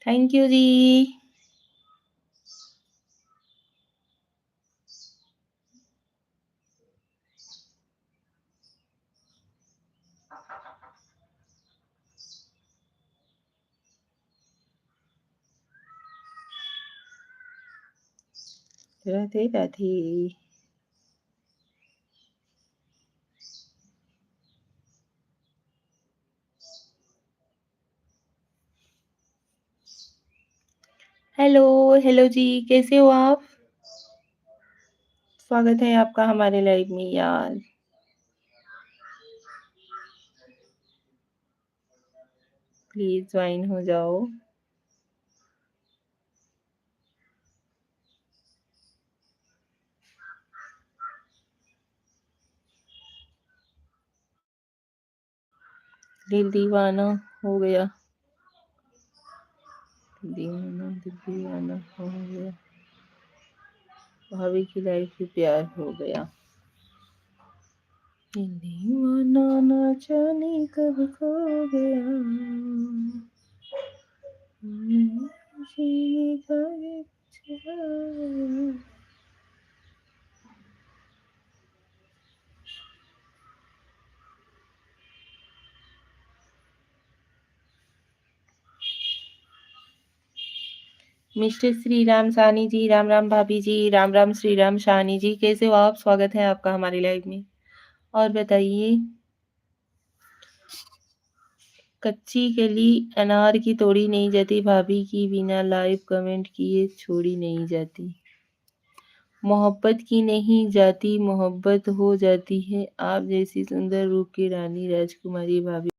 थैंक यू जी। राधे राधे। हेलो हेलो जी, कैसे हो आप? स्वागत है आपका हमारे लाइव में यार। प्लीज ज्वाइन हो जाओ। दिल दीवाना हो गया। दीवाना हो गया, भाभी की लाइफ में प्यार हो गया। दीवाना ना जाने कब खो गया, जीने का एक चाह। मिस्टर श्री राम सानी जी, राम राम भाभी जी, राम राम श्री राम शानी जी, कैसे हो आप? स्वागत है आपका हमारी लाइव में। और बताइए, कच्ची कली अनार की तोड़ी नहीं जाती, भाभी की बिना लाइव कमेंट किए छोड़ी नहीं जाती। मोहब्बत की नहीं जाती, मोहब्बत हो जाती है। आप जैसी सुंदर रूप की रानी राजकुमारी भाभी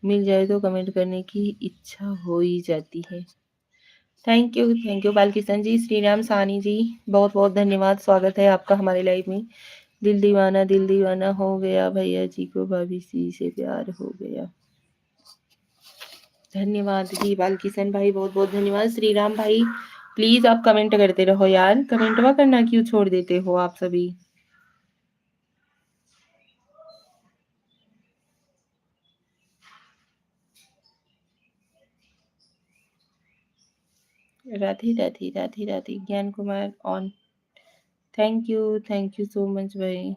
मिल जाए तो कमेंट करने की इच्छा हो ही जाती है। थैंक यू बालकिशन जी, श्री राम सानी जी, बहुत बहुत धन्यवाद। स्वागत है आपका हमारे लाइव में। दिल दीवाना हो गया, भैया जी को भाभी सी से प्यार हो गया। धन्यवाद जी बालकिशन भाई, बहुत बहुत धन्यवाद। श्री राम भाई, प्लीज आप कमेंट करते रहो यार, कमेंटवा करना क्यों छोड़ देते हो आप सभी? राधे राधे राधे राधे। ज्ञान Kumar on, thank you so much भाई।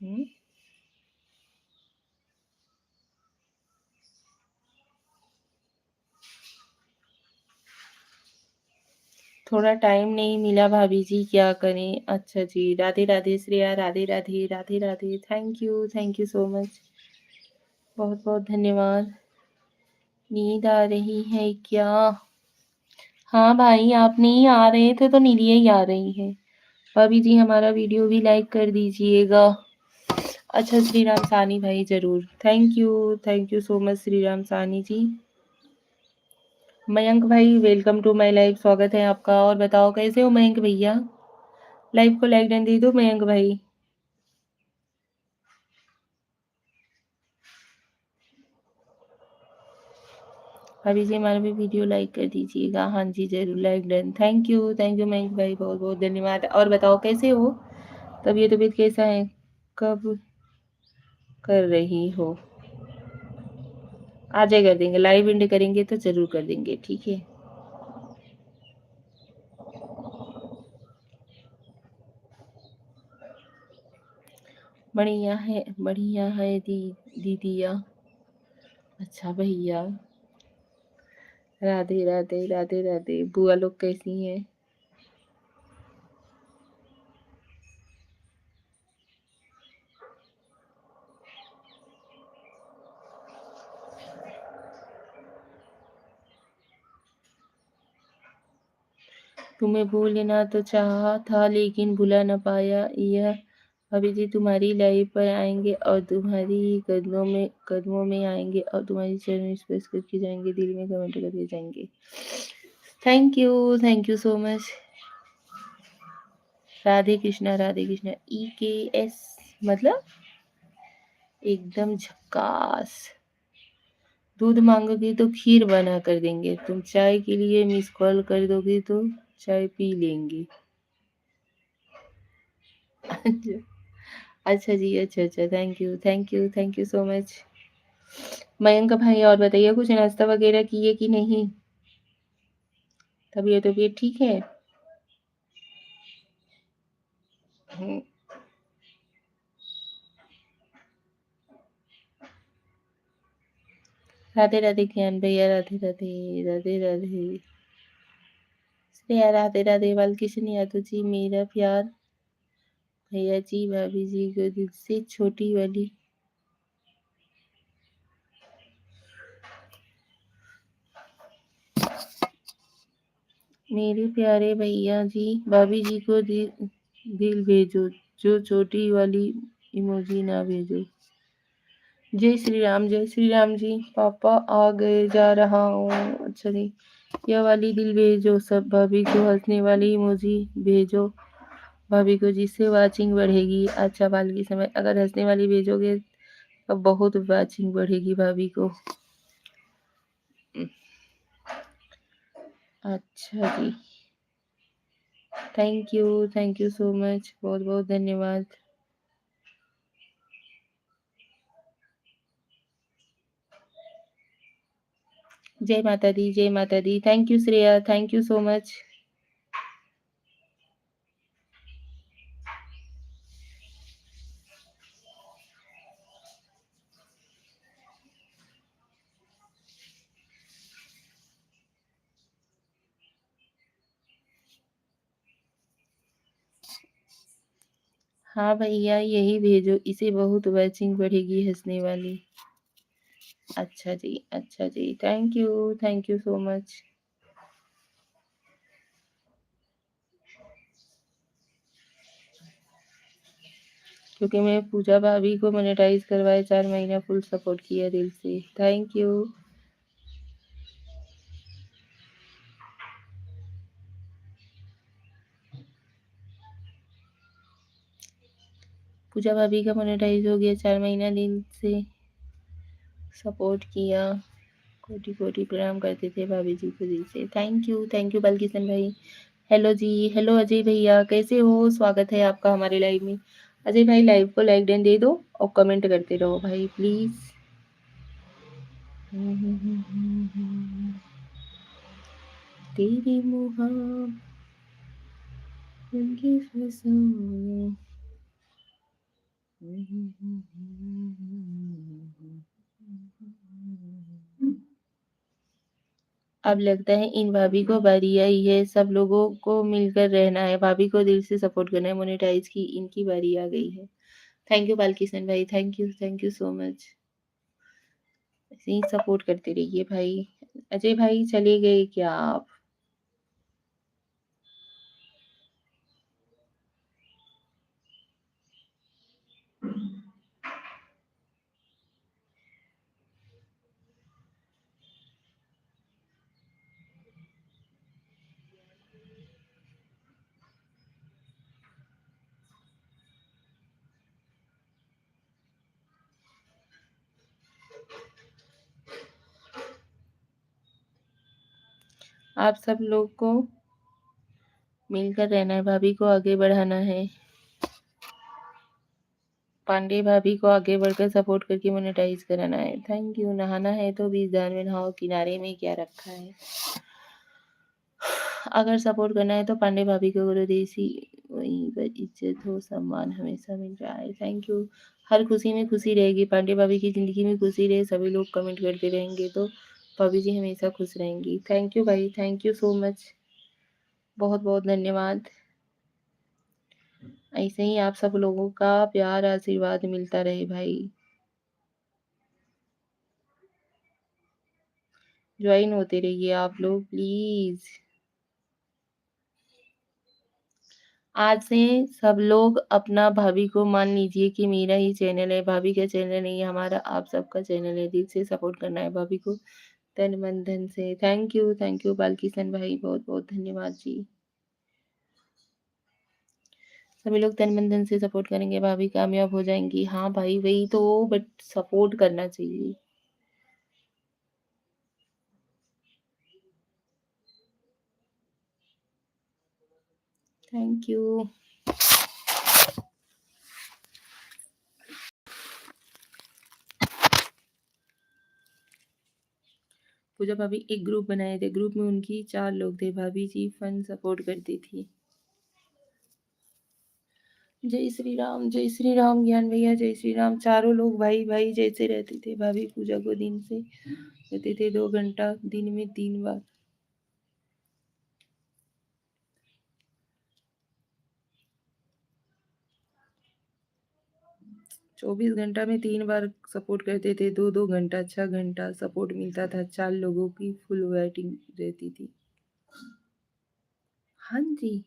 हम्म? थोड़ा टाइम नहीं मिला भाभी जी, क्या करें। अच्छा जी, Radhe Radhe Shreya, Radhe Radhe Radhe Radhe. Thank you so much, बहुत बहुत धन्यवाद। नींद आ रही है क्या? हाँ भाई, आप नहीं आ रहे थे तो निरिया ही आ रही है। भाभी जी हमारा वीडियो भी लाइक कर दीजिएगा। अच्छा श्री राम सानी भाई, जरूर। Thank you so much Shri Ram सानी जी। मयंक भाई, वेलकम टू माय लाइव, स्वागत है आपका। और बताओ कैसे हो मयंक भैया? लाइव को लाइक डन दे दो मयंक भाई। भाभी जी हमारा भी वीडियो लाइक कर दीजिएगा। हाँ जी जरूर, like done. Thank you Mayank भाई, बहुत बहुत धन्यवाद। और बताओ कैसे हो? तबीयत कैसा है? कब कर रही हो? आज कर देंगे, लाइव एंड करेंगे तो जरूर कर देंगे, ठीक है। बढ़िया है दीदिया। अच्छा भैया, राधे राधे राधे राधे। बुआ लोग कैसी हैं? तुम्हें भूलना तो चाहा था लेकिन भुला न पाया। यह अभी जी तुम्हारी लाइव पर आएंगे और तुम्हारी ही कदमों में आएंगे और तुम्हारी चरण स्पर्श करके जाएंगे, दिल में कमेंट करके जाएंगे। Thank you so much. Radhe Krishna EKS मतलब एकदम झक्कास। दूध मांगोगे तो खीर बना कर देंगे, तुम चाय के लिए मिस कॉल कर दोगे तो चाय पी लेंगे। अच्छा जी, अच्छा thank you so much. Mayank भाई और बताइए, कुछ नाश्ता वगैरह किए कि नहीं? तबीयत ठीक है? हम्म, राधे राधे ज्ञान भैया, राधे राधे राधे राधे श्रेया, राधे राधे बालकृष्ण यादव जी, मेरा प्यार भैया जी, भाभी जी को दिल से छोटी वाली। मेरे प्यारे भैया जी, भाभी जी को दिल भेजो, जो छोटी वाली इमोजी ना भेजो। जय श्री राम जी। पापा आ गए, जा रहा हूँ। अच्छा जी, यह वाली दिल भेजो, सब भाभी को हंसने वाली इमोजी भेजो भाभी को, जिससे वाचिंग बढ़ेगी। अच्छा बाल समय अगर हंसने वाली भेजोगे तो बहुत वाचिंग बढ़ेगी भाभी को। अच्छा जी, थैंक यू सो मच, बहुत बहुत धन्यवाद। जय माता दी, thank you Shreya, thank you so much. हाँ भैया यही भेजो, इसे बहुत वैचिंग बढ़ेगी हंसने वाली। अच्छा जी, थैंक यू सो मच। क्योंकि मैं पूजा भाभी को मोनेटाइज करवाए 4 महीना फुल सपोर्ट किया दिल से, थैंक यू। पूजा भाभी का मोनेटाइज हो गया, 4 महीना दिल से सपोर्ट किया, कोटि कोटि प्रणाम करते थे भाभी जी को दिल से, थैंक यू बालकिशन भाई। हेलो जी, हेलो अजय भैया, कैसे हो? स्वागत है आपका हमारे लाइव में। अजय भाई लाइव को लाइक डन दे दो और कमेंट करते रहो भाई प्लीज। तेरी मुहाबत की फसाने। अब लगता है इन भाभी को बारी आई है, सब लोगों को मिलकर रहना है, भाभी को दिल से सपोर्ट करना है, मोनेटाइज की इनकी बारी आ गई है। थैंक यू बालकिशन भाई, थैंक यू सो मच। ऐसे ही सपोर्ट करते रहिए भाई। अजय भाई चले गए क्या आप? आप सब लोग को मिलकर रहना है, भाभी को आगे बढ़ाना है, पांडे भाभी को आगे बढ़कर सपोर्ट करके मोनेटाइज कराना है। Thank you. नहाना है तो बीच दान में नहाओ, किनारे में क्या रखा है। अगर सपोर्ट करना है तो पांडे भाभी को करो, देसी वहीं पर इज्जत हो, सम्मान हमेशा मिल रहा है। Thank you. हर खुशी में खुशी रहेगी, पांडे भाभी की ज़िंदगी में खुशी रहे, सभी लोग कमेंट करते रहेंगे तो भाभी जी हमेशा खुश रहेंगी। थैंक यू भाई, थैंक यू सो मच, बहुत बहुत धन्यवाद। ऐसे ही आप सब लोगों का प्यार आशीर्वाद मिलता रहे भाई। ज्वाइन होते रहिए आप लोग प्लीज़। आज से सब लोग अपना भाभी को मान लीजिए कि मेरा ही चैनल है, भाभी का चैनल नहीं है, हमारा आप सबका चैनल है। दिल से सपोर्ट करना है भाभी को, तन मन धन से। थैंक यू बालकिशन भाई, बहुत बहुत धन्यवाद जी। सभी लोग तन मन धन से सपोर्ट करेंगे, भाभी कामयाब हो जाएंगी। हाँ भाई वही तो, बट सपोर्ट करना चाहिए। Thank you. पूजा भाभी एक ग्रुप बनाए थे, ग्रुप में उनकी 4 लोग थे, भाभी जी फन सपोर्ट करती थी। जय श्री राम ज्ञान भैया, जय श्री राम। चारों लोग भाई भाई जैसे रहते थे, भाभी पूजा को दिन से रहते थे 2 घंटा दिन में 3 बार। 24 घंटा में 3 बार सपोर्ट करते थे, 2-2 घंटा 6 घंटा सपोर्ट मिलता था, 4 लोगों की फुल वेटिंग रहती थी। हाँ जी।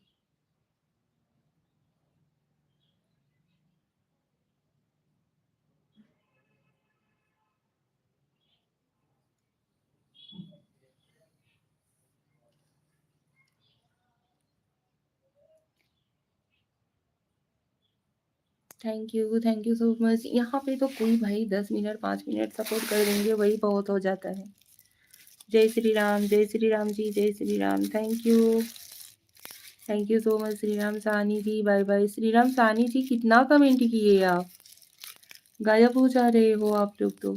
Thank you so much. यहाँ पे तो कोई भाई 10 मिनट 5 मिनट सपोर्ट कर देंगे, वही बहुत हो जाता है। जय श्री राम जी, जय Shri Ram. Thank you so much Shri Ram सानी जी, बाय बाय। श्री राम सानी जी कितना कमेंट किए आप, गायब हो जा रहे हो आप लोग तो।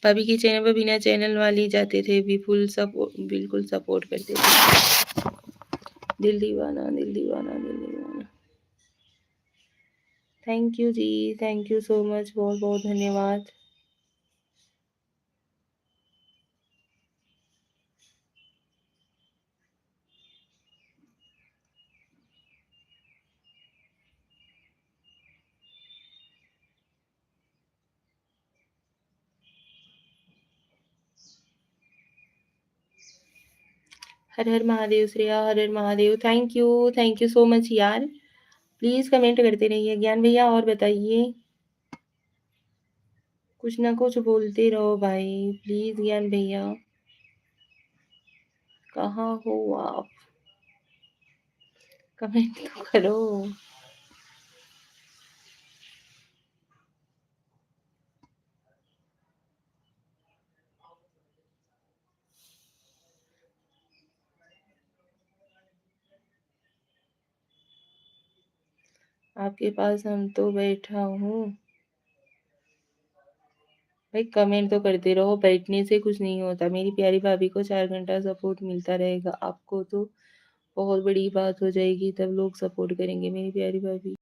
भाभी के चैनल पर बिना चैनल वाले जाते थे, बिल्कुल सपोर्ट करते थे। दिल दीवाना दिल दीवाना दिल दीवाना। थैंक यू जी, थैंक यू सो मच, बहुत बहुत धन्यवाद। हर हर महादेव श्रेया, हर हर Mahadev. Thank you so much यार। प्लीज कमेंट करते रहिए ज्ञान भैया, और बताइए, कुछ ना कुछ बोलते रहो भाई, प्लीज ज्ञान भैया। कहाँ हो आप, कमेंट तो करो। आपके पास हम तो बैठा हूँ। भाई कमेंट तो करते रहो, बैठने से कुछ नहीं होता। मेरी प्यारी भाभी को 4 घंटा सपोर्ट मिलता रहेगा, आपको तो बहुत बड़ी बात हो जाएगी, तब लोग सपोर्ट करेंगे मेरी प्यारी भाभी।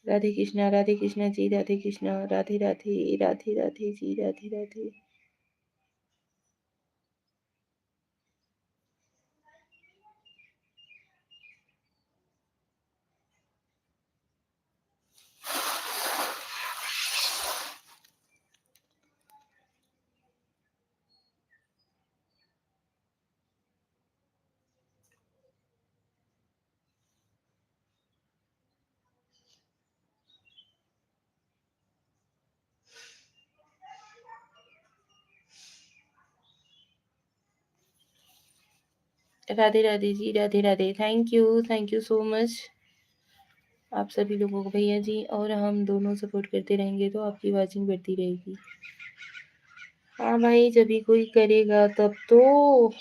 Radhe Krishna ji, Radhe Krishna, Radhe Radhe, Radhe Radhe ji, Radhe Radhe. Radhe Radhe ji, Radhe Radhe. Thank you so much आप सभी लोगों को भैया जी, और हम दोनों सपोर्ट करते रहेंगे तो आपकी वाचिंग बढ़ती रहेगी। हाँ भाई, जब भी कोई करेगा तब तो।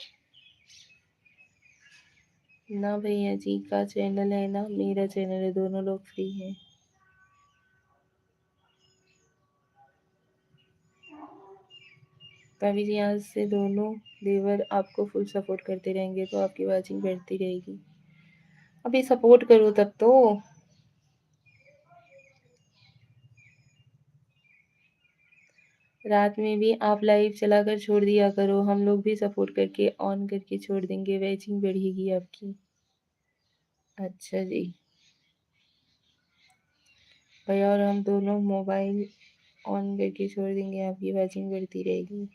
ना भैया जी का चैनल है ना मेरा चैनल है, दोनों लोग फ्री हैं। भाभी जी आज से दोनों देवर आपको फुल सपोर्ट करते रहेंगे तो आपकी वाचिंग बढ़ती रहेगी। अभी सपोर्ट करो तब तो। रात में भी आप लाइव चलाकर छोड़ दिया करो, हम लोग भी सपोर्ट करके ऑन करके छोड़ देंगे, वैचिंग बढ़ेगी आपकी। अच्छा जी भैया, और हम दोनों मोबाइल ऑन करके छोड़ देंगे, आपकी वैचिंग बढ़ती रहेगी।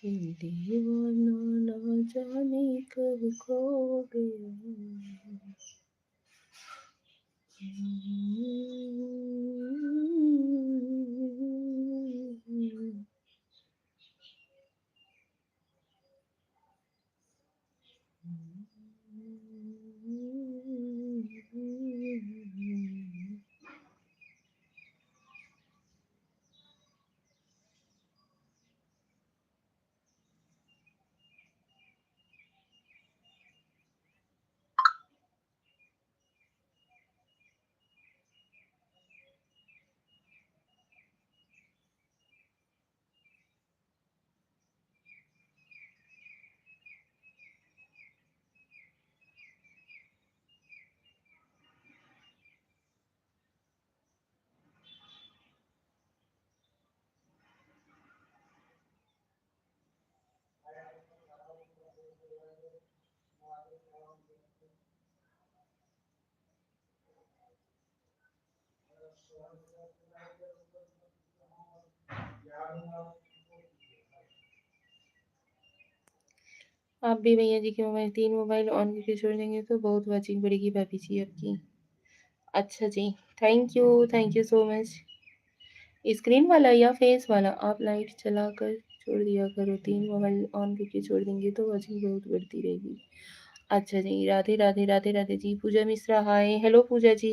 दीवाना ना जाने कब खो गया। आप भी भैया जी के मोबाइल 3 मोबाइल ऑन करके छोड़ देंगे तो बहुत वाचिंग बढ़ेगी भाभी जी आपकी। अच्छा जी, thank you so much. Screen वाला या फेस वाला? आप लाइट चलाकर छोड़ दिया करो, 3 मोबाइल ऑन करके छोड़ देंगे तो वाचिंग बहुत बढ़ती रहेगी। अच्छा जी, Radhe Radhe Radhe Radhe ji. Pooja Mishra hi, hello Pooja ji,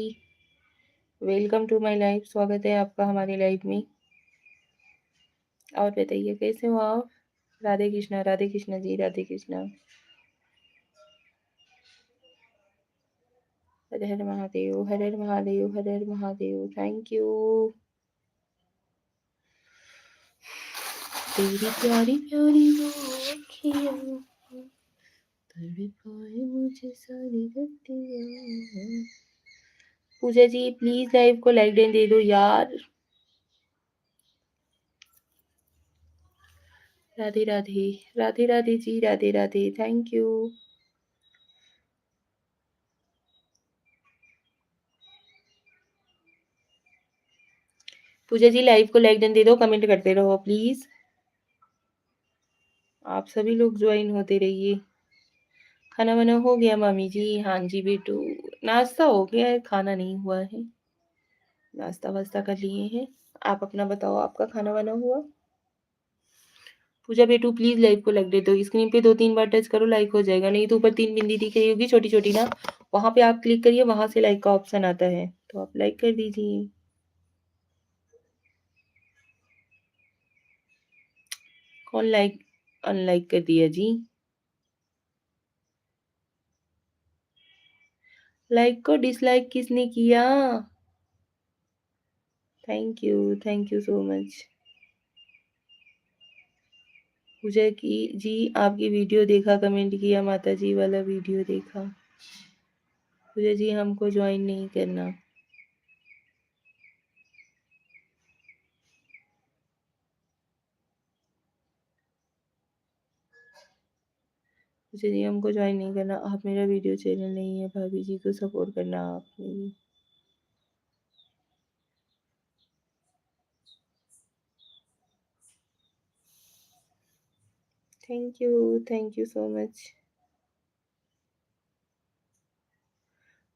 welcome to my life, स्वागत है आपका हमारी लाइफ में। और बताइए कैसे हो आप? राधे कृष्णा जी, राधे कृष्णा। हर हर महादेव, हर हर महादेव, हर हर महादेव। Thank you. तेरी प्यारी प्यारी वो अखियाँ तड़पाए मुझे सारी रतियाँ। पूजा जी प्लीज लाइव को लाइक दे दो यार। Radhe Radhe, Radhe Radhe ji, Radhe Radhe, thank you. Pooja ji live को लाइक दे दो, कमेंट करते रहो प्लीज। आप सभी लोग ज्वाइन होते रहिए। खाना वाना हो गया मामी जी? हाँ जी बेटू, नाश्ता हो गया है, खाना नहीं हुआ है। नाश्ता वास्ता कर लिए हैं। आप अपना बताओ, आपका खाना वाना हुआ? पूजा बेटू प्लीज लाइव को लाइक दे दो, स्क्रीन पे 2-3 बार टच करो, लाइक हो जाएगा। नहीं तो ऊपर 3 बिंदी दिख रही होगी छोटी छोटी ना, वहां पे आप क्लिक करिए, वहां से लाइक का ऑप्शन आता है तो आप लाइक कर दीजिए। कौन लाइक अनलाइक कर दिया जी? लाइक को डिसलाइक किसने किया? Thank you so much. Pooja की जी आपकी वीडियो देखा, कमेंट किया, माता जी वाला वीडियो देखा। पूजा जी हमको ज्वाइन नहीं करना। पूजा जी हमको ज्वाइन नहीं करना, आप मेरा वीडियो चैनल नहीं है, भाभी जी को सपोर्ट करना आप मेरी। Thank you so much.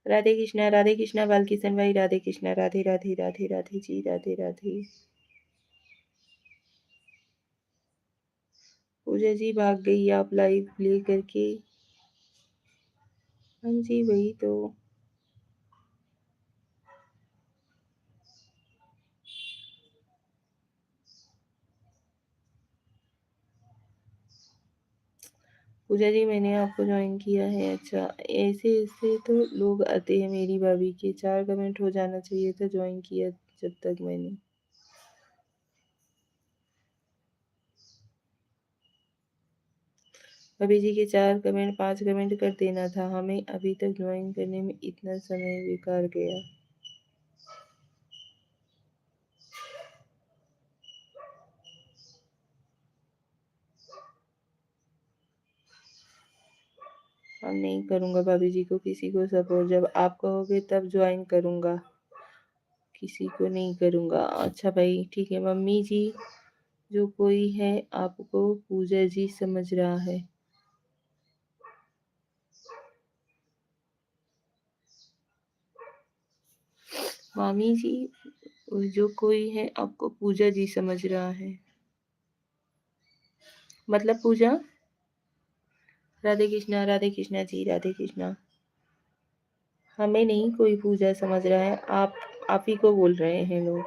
Radhe Krishna Balkishan भाई, राधे कृष्णा, राधे राधे राधे राधे जी, राधे राधे। पूजा जी भाग गई आप लाइव प्ले करके। हाँ जी वही तो। पूजा जी मैंने आपको ज्वाइन किया है। अच्छा, ऐसे ऐसे तो लोग आते हैं मेरी भाभी के, 4 कमेंट हो जाना चाहिए था, ज्वाइन किया जब तक मैंने। भाभी जी के 4 कमेंट 5 कमेंट कर देना था हमें, अभी तक ज्वाइन करने में इतना समय बेकार गया। हम नहीं करूँगा भाभी जी को किसी को सपोर्ट, जब आप कहोगे तब ज्वाइन करूँगा, किसी को नहीं करूँगा। अच्छा भाई ठीक है। मम्मी जी जो कोई है आपको पूजा जी समझ रहा है। मामी जी जो कोई है आपको पूजा जी समझ रहा है, मतलब पूजा। राधे कृष्णा जी, राधे कृष्णा। हमें नहीं कोई पूजा समझ रहा है, आप ही को बोल रहे हैं लोग।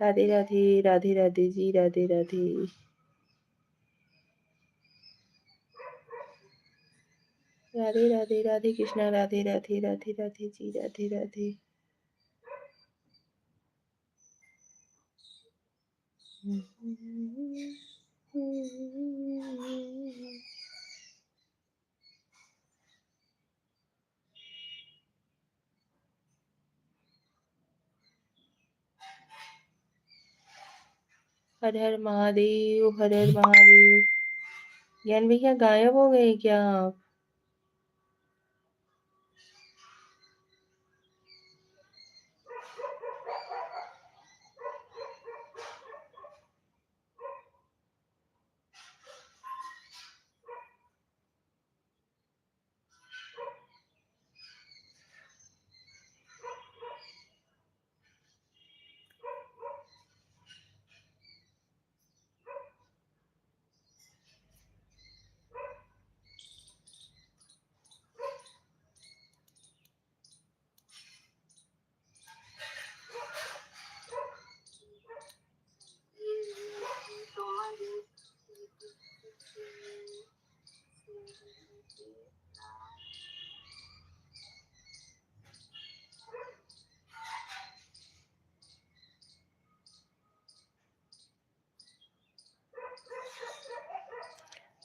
राधे राधे, राधे राधे जी, राधे राधे। राधे राधे, राधे कृष्णा, राधे राधे राधे राधे जी, राधे राधे। हर हर महादेव, हर हर महादेव। ज्ञान भैया गायब हो गए क्या आप?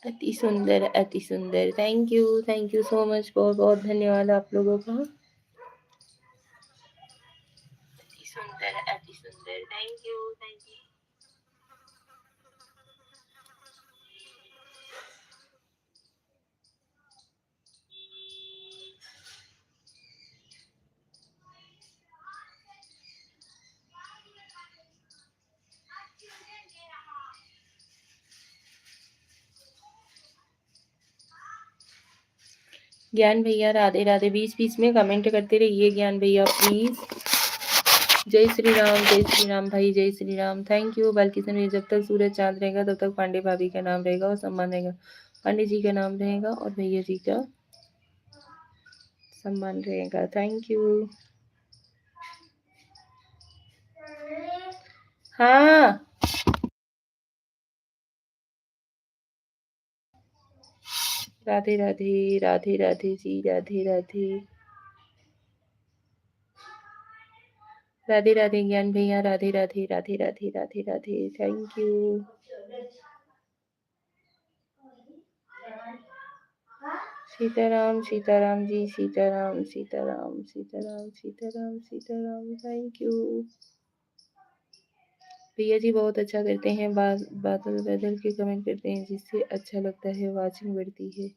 अति सुंदर, अति सुंदर। Thank you so much. बहुत बहुत धन्यवाद आप लोगों का। अति सुंदर, अति सुंदर। Thank you, thank you. ज्ञान भैया राधे राधे। बीच बीच में कमेंट करते रहिए ज्ञान भैया प्लीज। जय श्री राम भाई, जय श्री राम। थैंक यू बालकिशन भैया। जब तक सूरज चांद रहेगा तब तक पांडे भाभी का नाम रहेगा और सम्मान रहेगा। पांडे जी का नाम रहेगा और भैया जी का सम्मान रहेगा। Thank you. हाँ, राधे राधे, राधे राधे जी, राधे राधे। राधे राधे ज्ञान भैया, Radhe Radhe, Radhe Radhe, Radhe Radhe. Thank you. Sitaram Sitaram ji, Sitaram Sitaram Sitaram Sitaram Sitaram. Thank you भैया जी, बहुत अच्छा करते हैं। बादल बदल के कमेंट करते हैं जिससे अच्छा लगता है, वाचिंग बढ़ती है।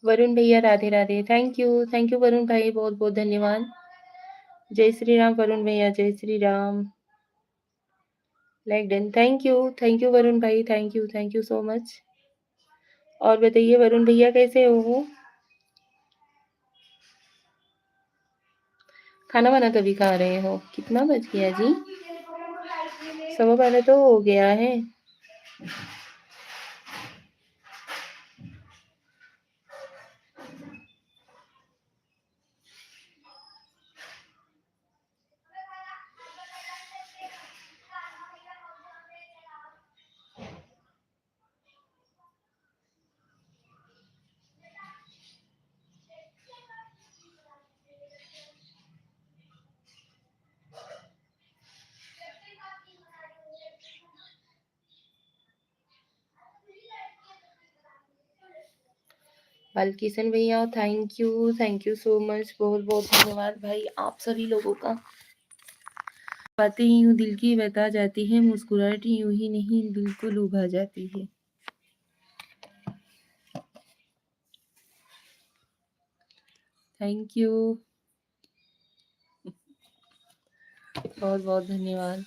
वरुण भैया राधे राधे। थैंक यू वरुण भाई, बहुत बहुत धन्यवाद। जय श्री राम वरुण भैया, जय Shri Ram. Like done. Thank you Varun भाई। Thank you so much. और बताइए वरुण भैया कैसे हो? खाना वाना कभी खा रहे हो? कितना बज गया जी? 12:15 तो हो गया है। बालकिशन भैया थैंक यू सो मच। बहुत बहुत धन्यवाद भाई आप सभी लोगों का। बातें यूं दिल की बता जाती है, मुस्कुराहट यूं ही नहीं बिल्कुल उभा जाती है। थैंक यू, बहुत बहुत धन्यवाद।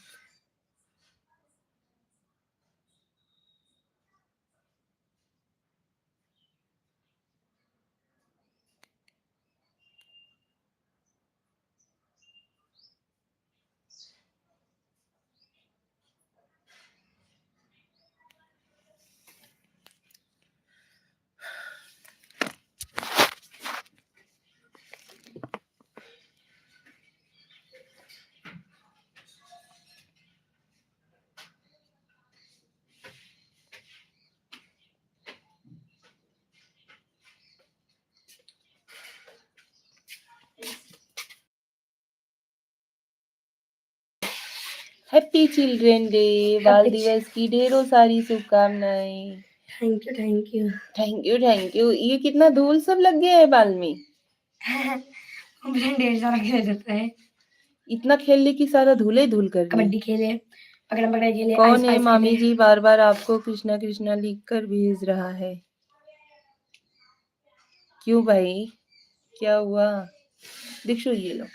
Happy children day. बाल दिवस की ढेरों सारी शुभकामनाएं। Thank you. ये कितना धूल सब लग गया है बाल में। ढेर सारा खेल जाता है। इतना खेलने की सारा धूले धूल कर ली। कबड्डी खेले, पकड़म पकड़ाई खेले। कौन है मामी जी बार बार आपको कृष्णा कृष्णा लिख कर भेज रहा है? क्यों भाई, क्या हुआ? दीक्षु ये लो।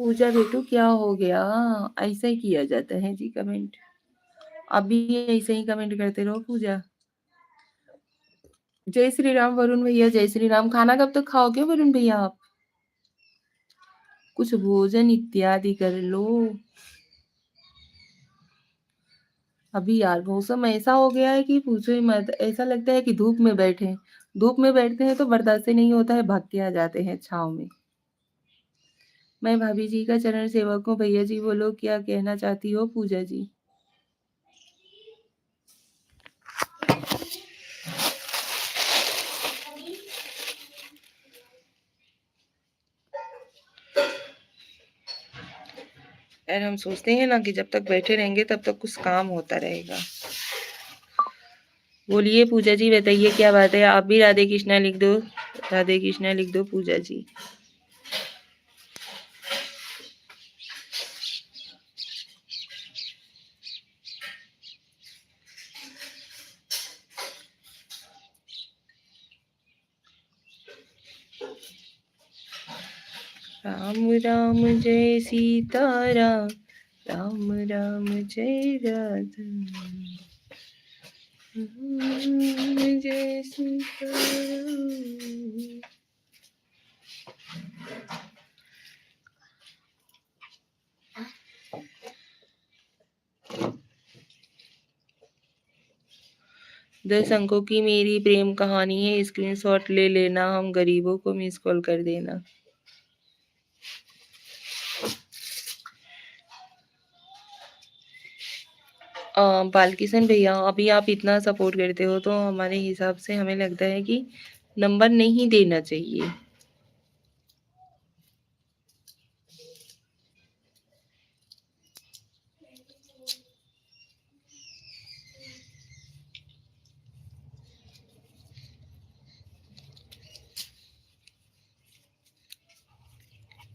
पूजा बेटू क्या हो गया? ऐसा ही किया जाता है जी कमेंट। अभी ऐसे ही कमेंट करते रहो पूजा। जय श्री राम वरुण भैया, जय श्री राम। खाना कब तक खाओगे वरुण भैया आप? कुछ भोजन इत्यादि कर लो। अभी यार मौसम ऐसा हो गया है कि पूछो ही मत। ऐसा लगता है कि धूप में बैठे। धूप में बैठते हैं तो बर्दाश्त ही नहीं होता है, भाग के आ जाते हैं छाँव में। मैं भाभी जी का चरण सेवक हूँ। भैया जी बोलो क्या कहना चाहती हो पूजा जी? यार हम सोचते हैं ना कि जब तक बैठे रहेंगे तब तक कुछ काम होता रहेगा। बोलिए पूजा जी, बताइए क्या बात है? आप भी राधे कृष्णा लिख दो, राधे कृष्णा लिख दो पूजा जी। राम राम जय सीता राम, राम राम जय राधा, जय सीता राम। दस अंकों की मेरी प्रेम कहानी है, स्क्रीनशॉट ले लेना, हम गरीबों को मिस कॉल कर देना। बालकिशन भैया, अभी आप इतना सपोर्ट करते हो तो हमारे हिसाब से हमें लगता है कि नंबर नहीं देना चाहिए।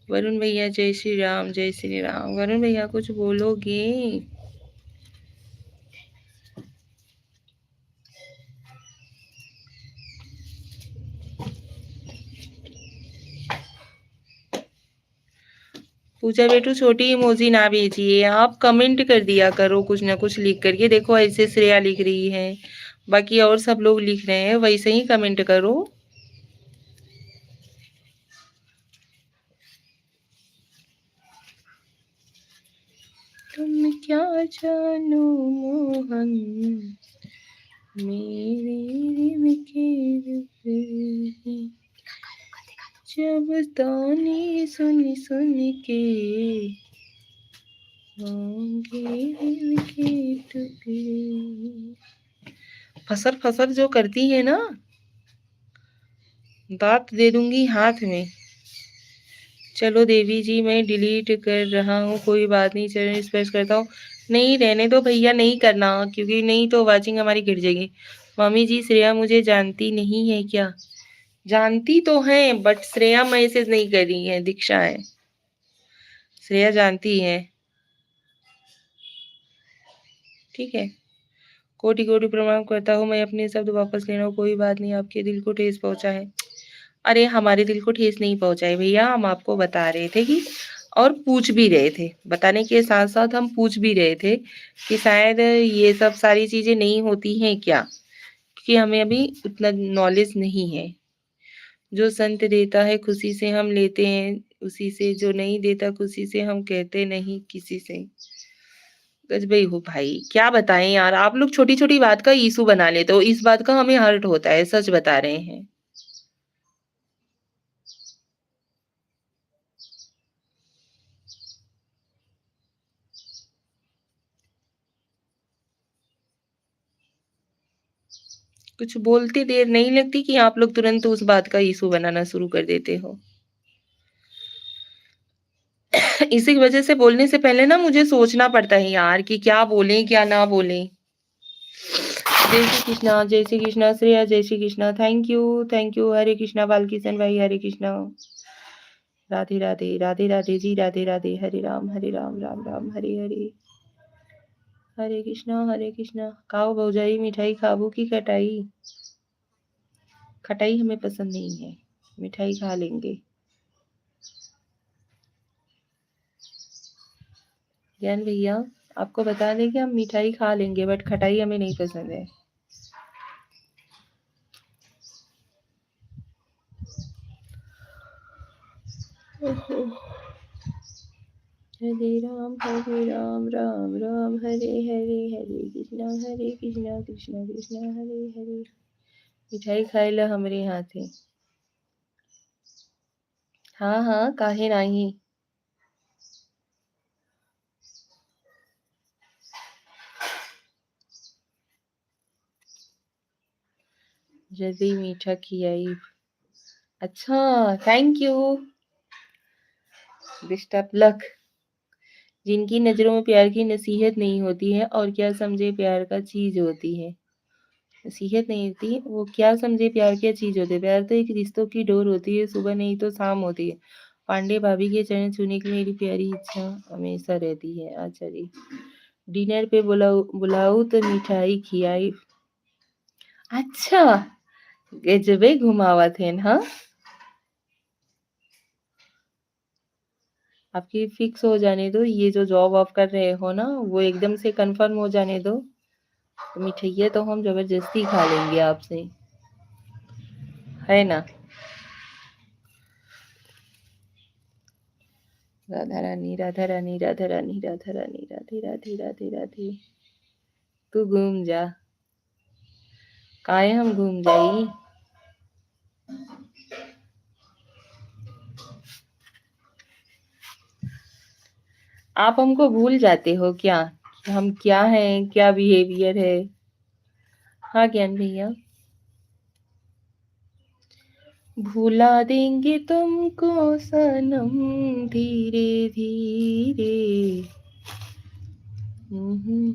वरुण भैया जय श्री राम, जय श्री राम। वरुण भैया कुछ बोलोगे? पूजा बेटू छोटी इमोजी ना भेजिए, आप कमेंट कर दिया करो कुछ ना कुछ लिख करके। देखो ऐसे श्रेया लिख रही है, बाकी और सब लोग लिख रहे हैं, वैसे ही कमेंट करो। तुम क्या जानो मोहन मेरे दिल के रुपए, जब ताने सुन सुन के होंगे दिल के टुकड़े। फसर फसर जो करती है ना, दांत दे दूंगी हाथ में। चलो देवी जी मैं डिलीट कर रहा हूँ, कोई बात नहीं, चरण स्पर्श करता हूँ। नहीं रहने दो भैया, नहीं करना, क्योंकि नहीं तो वाचिंग हमारी गिर जाएगी। मामी जी श्रेया मुझे जानती नहीं है क्या? जानती तो है बट श्रेया मैसेज नहीं कर रही है, दीक्षा है। श्रेया जानती है, ठीक है। कोटि कोटि प्रणाम करता हूँ, मैं अपने शब्द वापस ले रहा हूँ, कोई बात नहीं, आपके दिल को ठेस पहुंचा है। अरे हमारे दिल को ठेस नहीं पहुंचा है भैया, हम आपको बता रहे थे कि, और पूछ भी रहे थे, बताने के साथ साथ हम पूछ भी रहे थे कि शायद ये सब सारी चीजें नहीं होती हैं क्या, क्योंकि हमें अभी उतना नॉलेज नहीं है। जो संत देता है खुशी से हम लेते हैं उसी से, जो नहीं देता खुशी से हम कहते नहीं किसी से। गजबई हो भाई, क्या बताएं यार, आप लोग छोटी छोटी बात का इशू बना लेते हो, इस बात का हमें हर्ट होता है, सच बता रहे हैं। कुछ बोलते देर नहीं लगती कि आप लोग तुरंत उस बात का इशू बनाना शुरू कर देते हो। इसी की वजह से बोलने से पहले ना मुझे सोचना पड़ता है यार कि क्या बोलें क्या ना बोलें। जय श्री कृष्णा, जय श्री कृष्णा श्रेया, जय श्री कृष्णा। थैंक यू हरे कृष्णा बालकिशन भाई, हरे कृष्णा। राधे राधे, राधे राधे जी, राधे राधे। हरे राम राम राम हरे हरे। हरे कृष्णा। खाओ भौजाई मिठाई, खाबू की खटाई? खटाई हमें पसंद नहीं है, मिठाई खा लेंगे। ज्ञान भैया, आपको बता दें कि हम मिठाई खा लेंगे बट खटाई हमें नहीं पसंद है। हरे राम राम राम हरे हरे, हरे कृष्णा कृष्णा कृष्णा हरे हरे। मिठाई खाए ला हमरे हाथे। हाँ हाँ, काहे नाही। जल्दी मीठा खियाई। अच्छा, thank you. Best of luck. जिनकी नज़रों में प्यार की नसीहत नहीं होती है और क्या समझे प्यार का चीज़ होती है। नसीहत नहीं होती, वो क्या समझे प्यार क्या चीज़ होती है। प्यार तो एक रिश्तों की डोर होती है, सुबह नहीं तो शाम होती है। पांडे भाभी के चरण छूने की मेरी प्यारी इच्छा हमेशा रहती है। अच्छा जी, डिनर पे बुलाऊ बुलाऊ तो मिठाई खियाई। अच्छा, गजबे घुमावत है हाँ। आपकी फिक्स हो जाने दो, ये जो जॉब ऑफ कर रहे हो ना वो एकदम से कंफर्म हो जाने दो। तो मिठाइयाँ तो हम जबरदस्ती खा लेंगे आपसे, है ना। राधा रानी राधा रानी राधा रानी राधा रानी राधे राधे राधे राधे। तू घूम जा, काहे हम घूम जाई। आप हमको भूल जाते हो क्या, कि हम क्या हैं, क्या बिहेवियर है। हाँ ज्ञान भैया, भुला देंगे तुमको सनम धीरे धीरे। हम्म।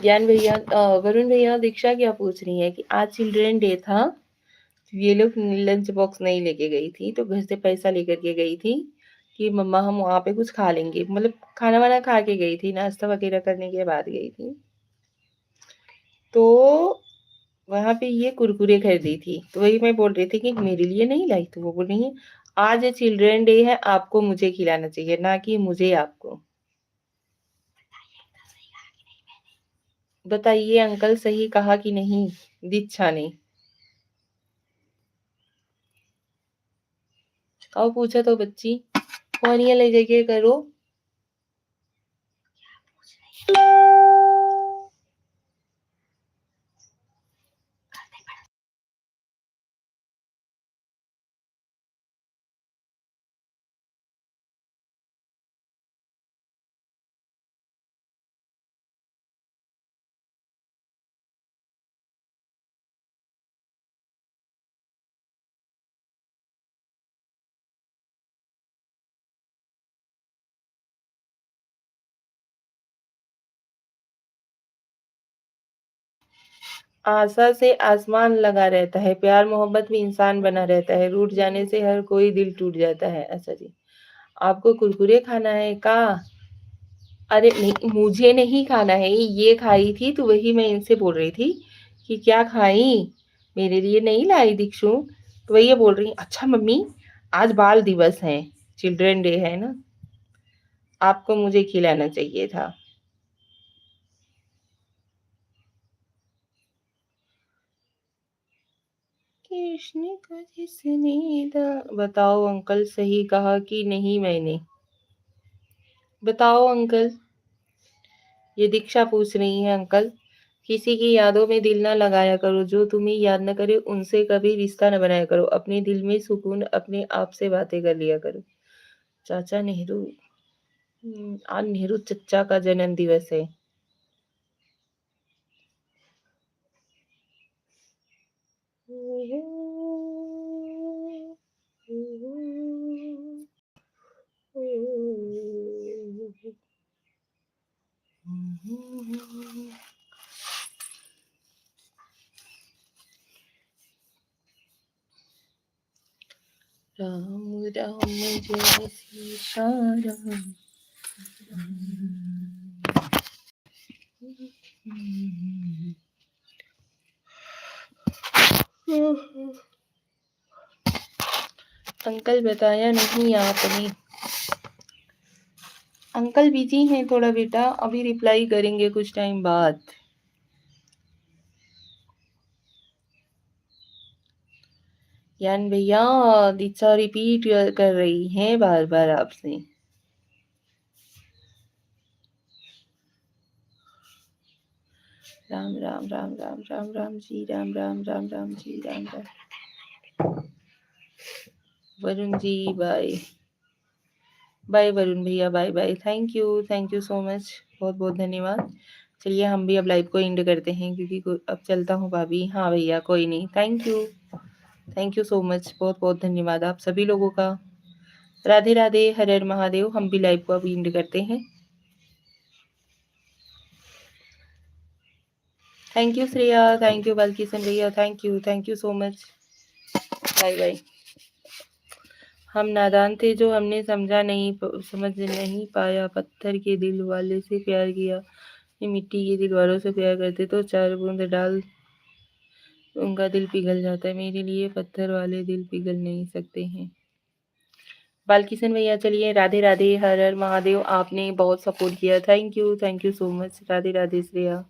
ज्ञान भैया, वरुण भैया, दीक्षा क्या पूछ रही है कि आज चिल्ड्रन डे था, ये लोग लंच बॉक्स नहीं लेके गई थी तो घर से पैसा लेकर के गई थी कि मम्मा हम वहाँ पे कुछ खा लेंगे, मतलब खाना वाना खा के गई थी, नाश्ता वगैरह करने के बाद गई थी। तो वहाँ पे ये कुरकुरे खरीदी थी, तो वही मैं बोल रही थी कि मेरे लिए नहीं लाई, तो वो बोल रही है आज चिल्ड्रन डे है, आपको मुझे खिलाना चाहिए ना कि मुझे आपको। बताइए अंकल, सही कहा कि नहीं दीक्षा ने। और पूछा तो बच्ची, फोनिया ले जाके करो। आशा से आसमान लगा रहता है, प्यार मोहब्बत में इंसान बना रहता है, रूठ जाने से हर कोई दिल टूट जाता है। अच्छा जी, आपको कुरकुरे खाना है का। अरे नहीं, मुझे नहीं खाना है, ये खाई थी तो वही मैं इनसे बोल रही थी कि क्या खाई, मेरे लिए नहीं लाई दीक्षु। तो वही ये बोल रही अच्छा मम्मी, आज बाल दिवस है, चिल्ड्रन डे है ना, आपको मुझे खिलाना चाहिए था। कृष्ण का जिसने बताओ अंकल, सही कहा कि नहीं मैंने। बताओ अंकल, ये दीक्षा पूछ रही है अंकल। किसी की यादों में दिल ना लगाया करो, जो तुम्हें याद न करे उनसे कभी रिश्ता न बनाया करो, अपने दिल में सुकून अपने आप से बातें कर लिया करो। चाचा नेहरू। आज नेहरू चचा का जन्म दिवस है। राम राम जय सीताराम। अंकल बताया नहीं आपने। अंकल बिजी हैं थोड़ा बेटा, अभी रिप्लाई करेंगे कुछ टाइम बाद। यान भैया दीक्षा रिपीट कर रही हैं बार बार आपसे। राम राम राम राम राम राम जी राम राम राम राम जी राम राम। वरुण जी बाय बाय वरुण भैया, bye bye. Thank you so much, बहुत बहुत धन्यवाद। चलिए हम भी अब लाइव को एंड करते हैं क्योंकि अब चलता हूँ भाभी। हाँ भैया कोई नहीं, थैंक यू सो मच, बहुत बहुत धन्यवाद आप सभी लोगों का। राधे राधे, हर हर महादेव। हम भी लाइव को अब एंड करते हैं। Thank you Shreya, thank you Balkishan भैया, thank you so much. Bye bye. हम नादान थे जो हमने समझ नहीं पाया, पत्थर के दिल वाले से प्यार किया, ये मिट्टी के दिल वालों से प्यार करते तो 4 बूंद डाल उनका दिल पिघल जाता है, मेरे लिए पत्थर वाले दिल पिघल नहीं सकते हैं। बालकिशन भैया चलिए, राधे राधे, हर हर महादेव। आपने बहुत सपोर्ट किया, thank you so much. Radhe Radhe Shreya.